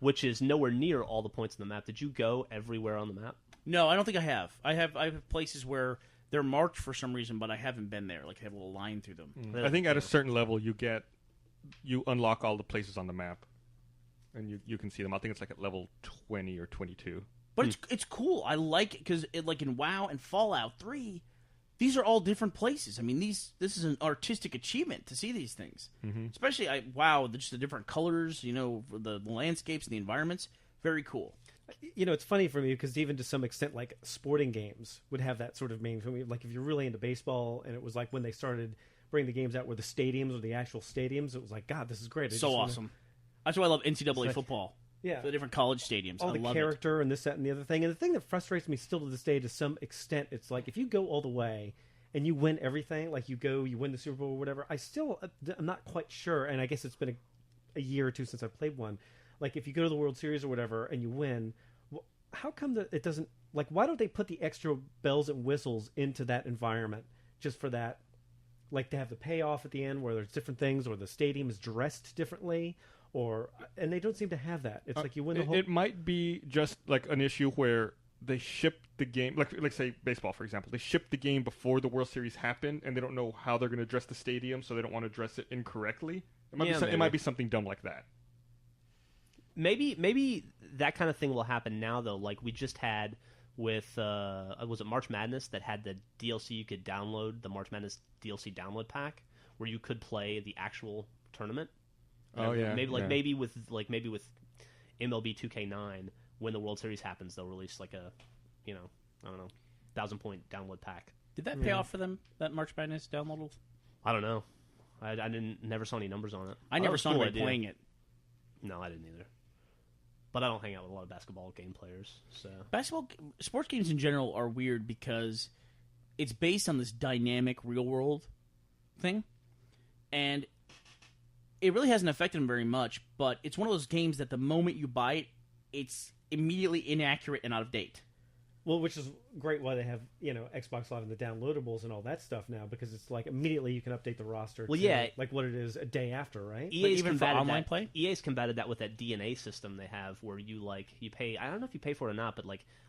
which is nowhere near all the points on the map. Did you go everywhere on the map? No, I don't think I have. I have places where they're marked for some reason, but I haven't been there. Like, I have a little line through them. I think at a certain level, you unlock all the places on the map, and you can see them. I think it's like at level 20 or 22. But it's cool. I like it because like in WoW and Fallout 3, these are all different places. I mean, this is an artistic achievement to see these things. Mm-hmm. Especially, just the different colors, the landscapes and the environments. Very cool. It's funny for me because even to some extent, like sporting games would have that sort of meaning for me. Like if you're really into baseball, and it was like when they started bringing the games out where the stadiums or the actual stadiums, it was like, God, this is great. So awesome. That's why I love NCAA like, football. Yeah, the different college stadiums. All I the love character and this, that, and the other thing. And the thing that frustrates me still to this day, to some extent, it's like if you go all the way and you win everything, like you win the Super Bowl or whatever. I'm not quite sure, and I guess it's been a year or two since I played one. Like if you go to the World Series or whatever and you win, how come that it doesn't? Like, why don't they put the extra bells and whistles into that environment just for that? Like to have the payoff at the end where there's different things, or the stadium is dressed differently. And they don't seem to have that. It's like you win the whole... It might be just like an issue where they ship the game, like say baseball, for example. They ship the game before the World Series happened, and they don't know how they're going to dress the stadium, so they don't want to dress it incorrectly. It might be something dumb like that. Maybe that kind of thing will happen now, though. Like we just had with, was it March Madness that had the DLC you could download, the March Madness DLC download pack, where you could play the actual tournament. Oh yeah, maybe with MLB 2K9 when the World Series happens, they'll release like a, I don't know, 1,000-point download pack. Did that pay off for them? That March Madness download? I don't know. I never saw any numbers on it. I never saw anybody playing it. No, I didn't either. But I don't hang out with a lot of basketball game players. So Sports games in general are weird because it's based on this dynamic real world thing, and it really hasn't affected them very much, but it's one of those games that the moment you buy it, it's immediately inaccurate and out of date. Well, which is great why they have, Xbox Live and the downloadables and all that stuff now, because it's like immediately you can update the roster to like what it is a day after, right? Even for online play? EA's combated that with that DNA system they have where you pay, I don't know if you pay for it or not, but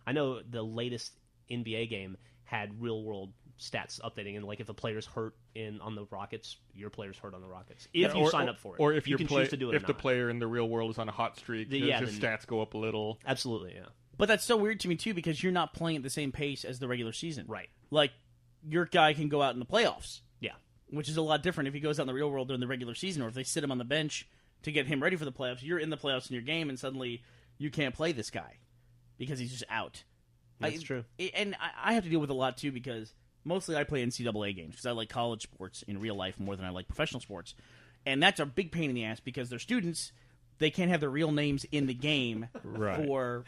I know the latest NBA game had real world stats updating, and if a player's hurt on the Rockets, your player's hurt on the Rockets. If you sign up for it, or if you can choose to do it. If the player in the real world is on a hot streak, his stats go up a little. Absolutely, yeah. But that's so weird to me too because you're not playing at the same pace as the regular season, right? Like your guy can go out in the playoffs, yeah, which is a lot different if he goes out in the real world during the regular season, or if they sit him on the bench to get him ready for the playoffs. You're in the playoffs in your game, and suddenly you can't play this guy because he's just out. That's true. And I have to deal with a lot too because mostly I play NCAA games because I like college sports in real life more than I like professional sports. And that's a big pain in the ass because they're students. They can't have their real names in the game for...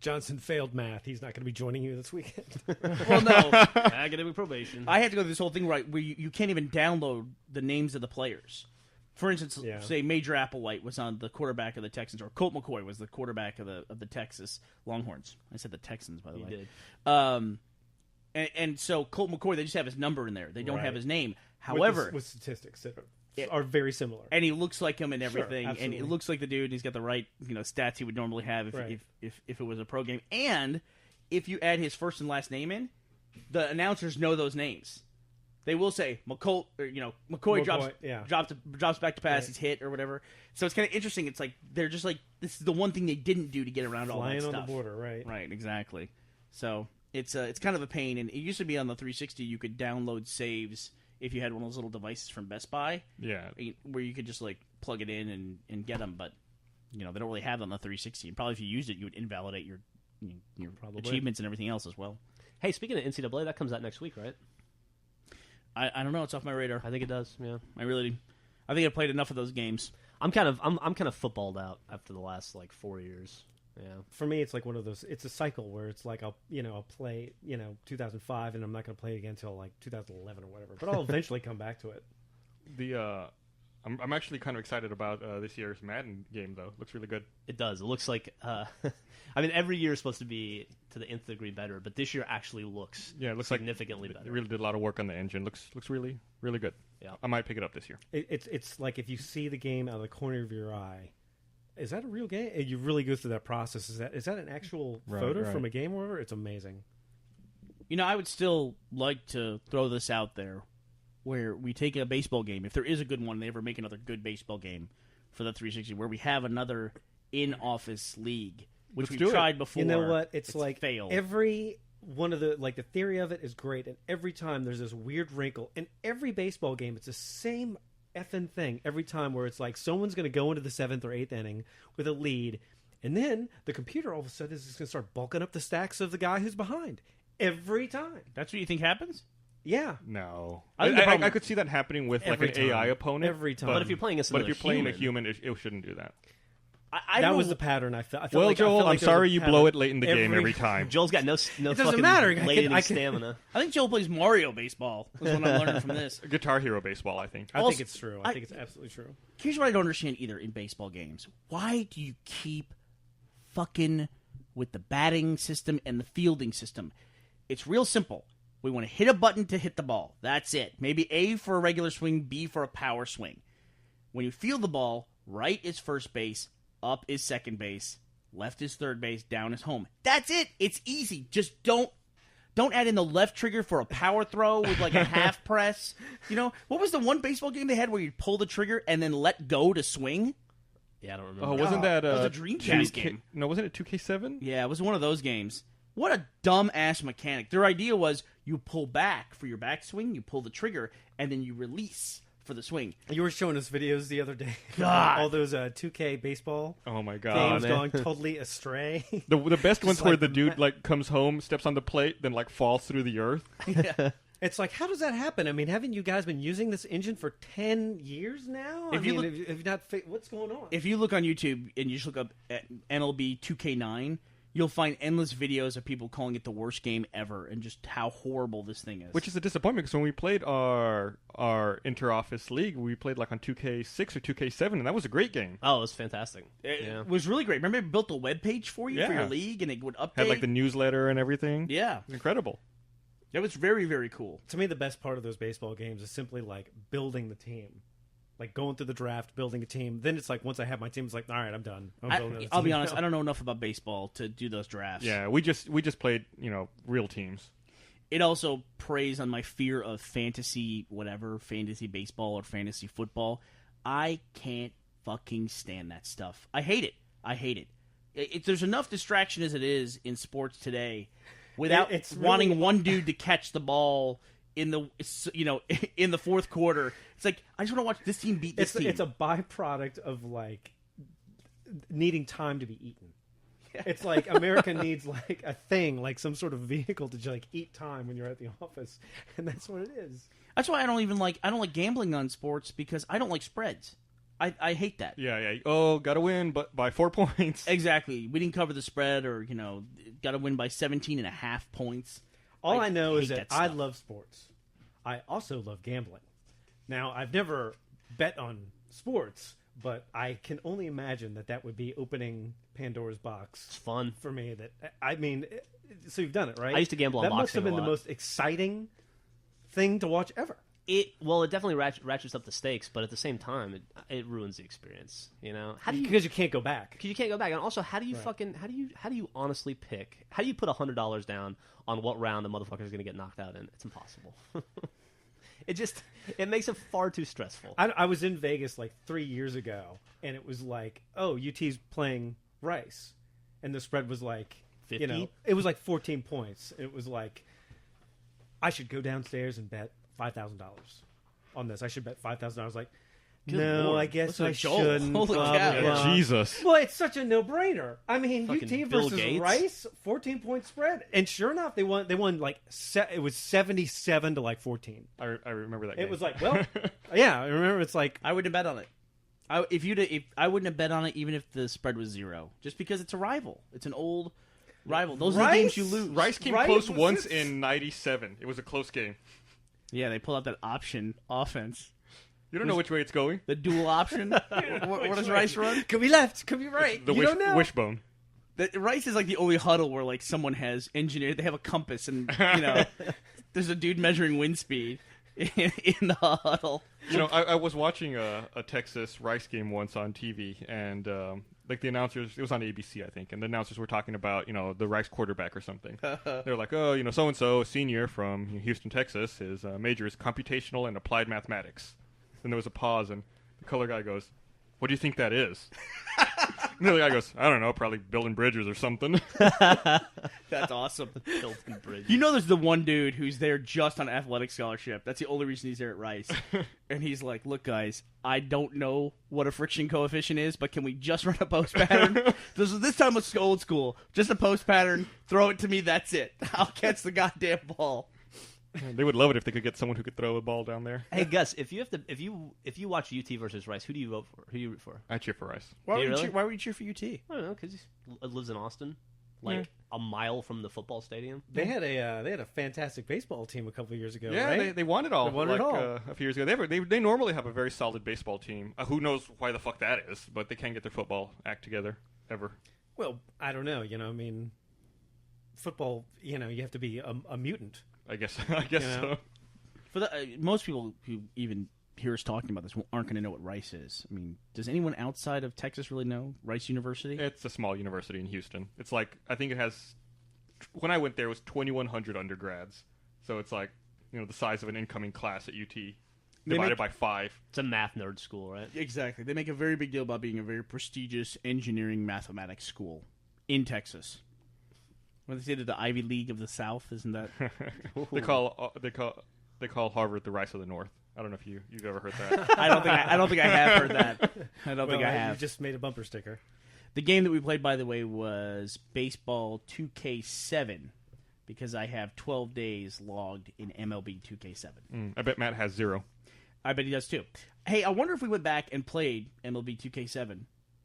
Johnson failed math. He's not going to be joining you this weekend. Well, no. Academic probation. I have to go through this whole thing where you can't even download the names of the players. For instance, say Major Applewhite was on the quarterback of the Texans, or Colt McCoy was the quarterback of the Texas Longhorns. I said the Texans, by the way. You did. And so Colt McCoy, they just have his number in there. They don't have his name. However, with statistics that are very similar, and he looks like him and everything, sure, and it looks like the dude. He's got the right stats he would normally have if it was a pro game. And if you add his first and last name in, the announcers know those names. They will say McCoy drops back to pass, he's hit or whatever. So it's kind of interesting. It's like they're just like this is the one thing they didn't do to get around all that stuff. Flying on the border, right? Right, exactly. So it's kind of a pain. And it used to be on the 360 you could download saves if you had one of those little devices from Best Buy. Yeah, where you could just plug it in and get them. But they don't really have it on the 360. And probably if you used it, you would invalidate your achievements and everything else as well. Hey, speaking of NCAA, that comes out next week, right? I don't know. It's off my radar. I think it does. Yeah, I think I played enough of those games. I'm kind of footballed out after the last 4 years. Yeah. For me, it's like one of those. It's a cycle where it's like I'll play 2005 and I'm not going to play it again until 2011 or whatever. But I'll eventually come back to it. I'm actually kind of excited about this year's Madden game though. Looks really good. It does. It looks like every year is supposed to be to the nth degree better, but this year actually looks significantly better. They really did a lot of work on the engine. Looks really really good. Yeah. I might pick it up this year. It's like if you see the game out of the corner of your eye, is that a real game? And you really go through that process. Is that an actual photo from a game or whatever? It's amazing. You know, I would still like to throw this out there where we take a baseball game. If there is a good one, they ever make another good baseball game for the 360 where we have another in-office league, which we've tried before. You know what? It's like failed. Every one of the theory of it is great, and every time there's this weird wrinkle. In every baseball game, it's the same effing thing every time where it's like someone's going to go into the 7th or 8th inning with a lead, and then the computer all of a sudden is just going to start bulking up the stacks of the guy who's behind. Every time. That's what you think happens? Yeah. No. I I could see that happening with like an AI opponent. Every time. But if you're playing a human, it shouldn't do that. That was the pattern I felt. Well, Joel, I'm sorry you blow it late in the game every time. Joel's got no doesn't fucking matter. late inning stamina. I think Joel plays Mario baseball. Is what I'm learning from this. Guitar Hero baseball, I think. I think it's true. I think it's absolutely true. Here's what I don't understand either in baseball games. Why do you keep fucking with the batting system and the fielding system? It's real simple. We want to hit a button to hit the ball. That's it. Maybe A for a regular swing, B for a power swing. When you field the ball, right is first base, up is second base, left is third base, down is home. That's it. It's easy. Just don't add in the left trigger for a power throw with like a half press. You know, what was the one baseball game they had where you'd pull the trigger and then let go to swing? Yeah, I don't remember. Oh, wasn't that was a Dreamcast game. No, wasn't it 2K7? Yeah, it was one of those games. What a dumb-ass mechanic. Their idea was you pull back for your backswing, you pull the trigger, and then you release for the swing. You were showing us videos the other day. God. All those 2K baseball Oh my god. games going totally astray. The best ones where like the dude like comes home, steps on the plate, then like falls through the earth. Yeah. It's like, how does that happen? I mean, haven't you guys been using this engine for 10 years now? If you look- if not, what's going on? If you look on YouTube and you just look up at MLB 2K9, you'll find endless videos of people calling it the worst game ever and just how horrible this thing is. Which is a disappointment because when we played our inter-office league, we played like on 2K6 or 2K7, and that was a great game. Oh, it was fantastic. It was really great. Remember, it built a web page for you for Yeah. your league, and it would update. Had like the newsletter and everything. Yeah. It was incredible. It was very, very cool. To me, the best part of those baseball games is simply like building the team. Like going through the draft, building a team. Then it's like once I have my team, it's like, all right, I'm done. I'll be honest, I don't know enough about baseball to do those drafts. Yeah, we just played, real teams. It also preys on my fear of fantasy baseball or fantasy football. I can't fucking stand that stuff. I hate it. There's enough distraction as it is in sports today without It's wanting really- one dude to catch the ball in the fourth quarter. It's like, I just want to watch this team beat this team. It's a byproduct of like needing time to be eaten. It's like America needs like a thing, like some sort of vehicle to like eat time when you're at the office, and that's what it is. That's why I don't like gambling on sports because I don't like spreads. I hate that. Yeah. Oh, gotta win, but by 4 points. Exactly. We didn't cover the spread, or got to win by 17.5 points. All I know is hate that that I stuff. love sports. I also love gambling. Now, I've never bet on sports, but I can only imagine that would be opening Pandora's box. It's fun. For me. So you've done it, right? I used to gamble on That must boxing have been a the lot. most exciting thing to watch ever. It definitely ratchets up the stakes, but at the same time, it ruins the experience. How do you? Because you can't go back. Because you can't go back, and also, how do you how do you honestly pick? How do you put $100 down on what round the motherfucker is going to get knocked out in? It's impossible. It makes it far too stressful. I was in Vegas like 3 years ago, and it was like, oh, UT's playing Rice, and the spread was like 50? It was like 14 points. It was like, I should go downstairs and bet $5,000 on this. I should bet $5,000. I was like, Good no, Lord. I guess Listen I to Joel. shouldn't. Holy blah, cow. blah, blah. Jesus. Well, it's such a no-brainer. I mean, Fucking UT Bill versus Gates. Rice, 14-point spread, and sure enough, they won. They won like it was 77 to like 14. I remember that game. It was like, well, yeah, I remember. It's like, I wouldn't have bet on it. I wouldn't have bet on it even if the spread was 0, just because it's a rival. It's an old rival. Those are the games you lose. Rice came Rice close was once just- in '97. It was a close game. Yeah, they pull out that option offense, You don't know which way it's going. the dual option. what does Rice run? could be left, could be right. The you don't know. wishbone. Rice is like the only huddle where like someone has engineered. They have a compass, and there's a dude measuring wind speed in the huddle. I was watching a Texas Rice game once on TV, and like the announcers, it was on ABC, I think, and the announcers were talking about, the Rice quarterback or something. They're like, oh, so-and-so, senior from Houston, Texas, his major is computational and applied mathematics. Then there was a pause, and the color guy goes, what do you think that is? And the other guy goes, I don't know, probably building bridges or something. That's awesome. Built-in bridge. There's the one dude who's there just on athletic scholarship. That's the only reason he's there at Rice. And he's like, look, guys, I don't know what a friction coefficient is, but can we just run a post pattern? This time it's old school. Just a post pattern. Throw it to me. That's it. I'll catch the goddamn ball. They would love it if they could get someone who could throw a ball down there. Hey Gus, if you watch UT versus Rice, who do you vote for? Who do you root for? I cheer for Rice. Why really? would you cheer for UT? I don't know, because he lives in Austin, a mile from the football stadium. They had a fantastic baseball team a couple of years ago. Yeah, right? they won it all. They won it all. A few years ago. They normally have a very solid baseball team. Who knows why the fuck that is? But they can't get their football act together ever. Well, I don't know. Football. You have to be a mutant. I guess so. For most people who even hear us talking about this aren't going to know what Rice is. I mean, does anyone outside of Texas really know Rice University? It's a small university in Houston. It's like, I think it has, when I went there, it was 2,100 undergrads. So it's like, the size of an incoming class at UT divided by 5. It's a math nerd school, right? Exactly. They make a very big deal about being a very prestigious engineering mathematics school in Texas. When they say that the Ivy League of the South, isn't that? They call Harvard the Rice of the North. I don't know if you've ever heard that. I don't think I have heard that. I don't think I have. You just made a bumper sticker. The game that we played, by the way, was Baseball 2K7 because I have 12 days logged in MLB 2K7. I bet Matt has 0. I bet he does too. Hey, I wonder if we went back and played MLB 2K7.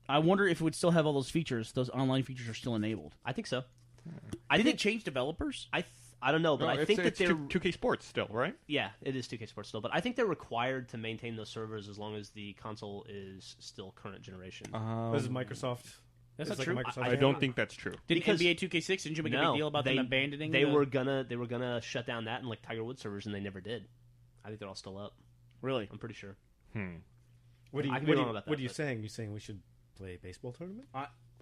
I wonder if it would still have all those features. Those online features are still enabled. I think so. Did it change developers? I don't know, but I think that they're 2K Sports still, right? Yeah, it is 2K Sports still, but I think they're required to maintain those servers as long as the console is still current generation. This is Microsoft. That's It's not like a true. Microsoft I don't think that's true. Did Because- NBA 2K6? Didn't you make a big deal about them abandoning? They were gonna shut down that and like Tiger Woods servers, and they never did. I think they're all still up. Really? I'm pretty sure. What I could be wrong about that, What are you but- saying? You saying we should play a baseball tournament?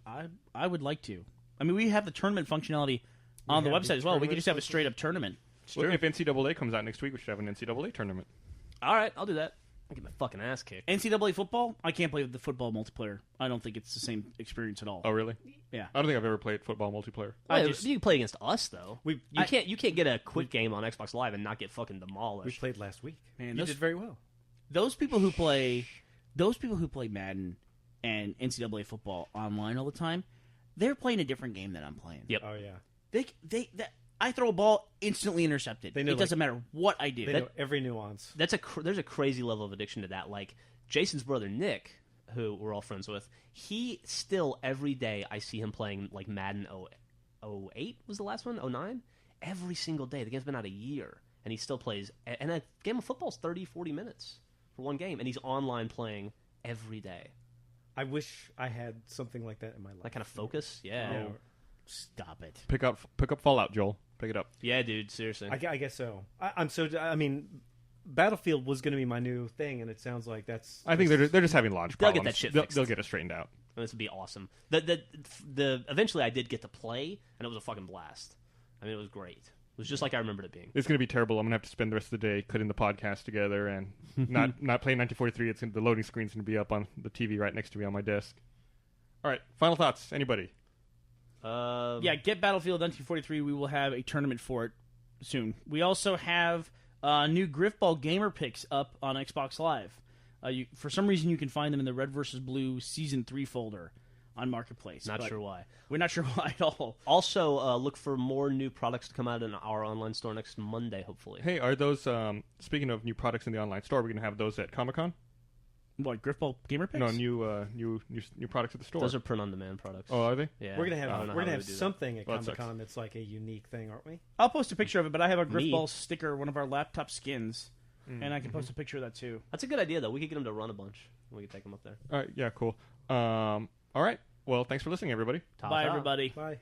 I would like to. I mean, we have the tournament functionality on the have website the as well. We could tournament just have a straight up tournament. Well, if NCAA comes out next week, we should have an NCAA tournament. All right, I'll do that. I get my fucking ass kicked. NCAA football? I can't play with the football multiplayer. I don't think it's the same experience at all. Oh, really? Yeah. I don't think I've ever played football multiplayer. You can play against us though. You I- can't get a quick game on Xbox Live and not get fucking We demolished. played last week. Man, you those- did very well. Those people who play Madden and NCAA football online all the time, they're playing a different game than I'm playing. Yep. Oh yeah. I throw a ball instantly intercepted. They know, It doesn't matter what I do. They know every nuance. There's a crazy level of addiction to that. Like Jason's brother Nick, who we're all friends with, he still every day I see him playing like Madden 08 was the last one, 09? Every single day. The game's been out a year, and he still plays. And a game of football is 30, 40 minutes for one game, and he's online playing every day. I wish I had something like that in my life. That kind of focus, yeah. Yeah. Stop it. Pick up Fallout, Joel. Pick it up. Yeah, dude, seriously. I guess so. I mean, Battlefield was going to be my new thing, and it sounds like that's. I think they're just having launch They'll problems. get that shit They'll, fixed. they'll get it straightened out. This would be awesome. Eventually I did get to play, and it was a fucking blast. I mean, it was great. It was just like I remembered it being. It's going to be terrible. I'm going to have to spend the rest of the day cutting the podcast together and not playing 1943. The loading screen's going to be up on the TV right next to me on my desk. All right, final thoughts. Anybody? Yeah, get Battlefield 1943. We will have a tournament for it soon. We also have new Griffball Gamer picks up on Xbox Live. For some reason, you can find them in the Red vs. Blue Season 3 folder on Marketplace. Not but sure why. We're not sure why at all. Also, look for more new products to come out in our online store next Monday, hopefully. Hey, are those, speaking of new products in the online store, we're going to have those at Comic-Con? What, Griffball Gamer picks? No, new products at the store. Those are print-on-demand products. Oh, are they? Yeah. We're gonna I don't have know we're how gonna they have do that. something at Well, that Comic Con that's like a unique thing, aren't we? I'll post a picture of it, but I have a Me? Griffball sticker, one of our laptop skins, and I can post a picture of that too. That's a good idea, though. We could get them to run a bunch. We could take them up there. All right, yeah, cool. All right. Well, thanks for listening, everybody. Bye, everybody. Bye.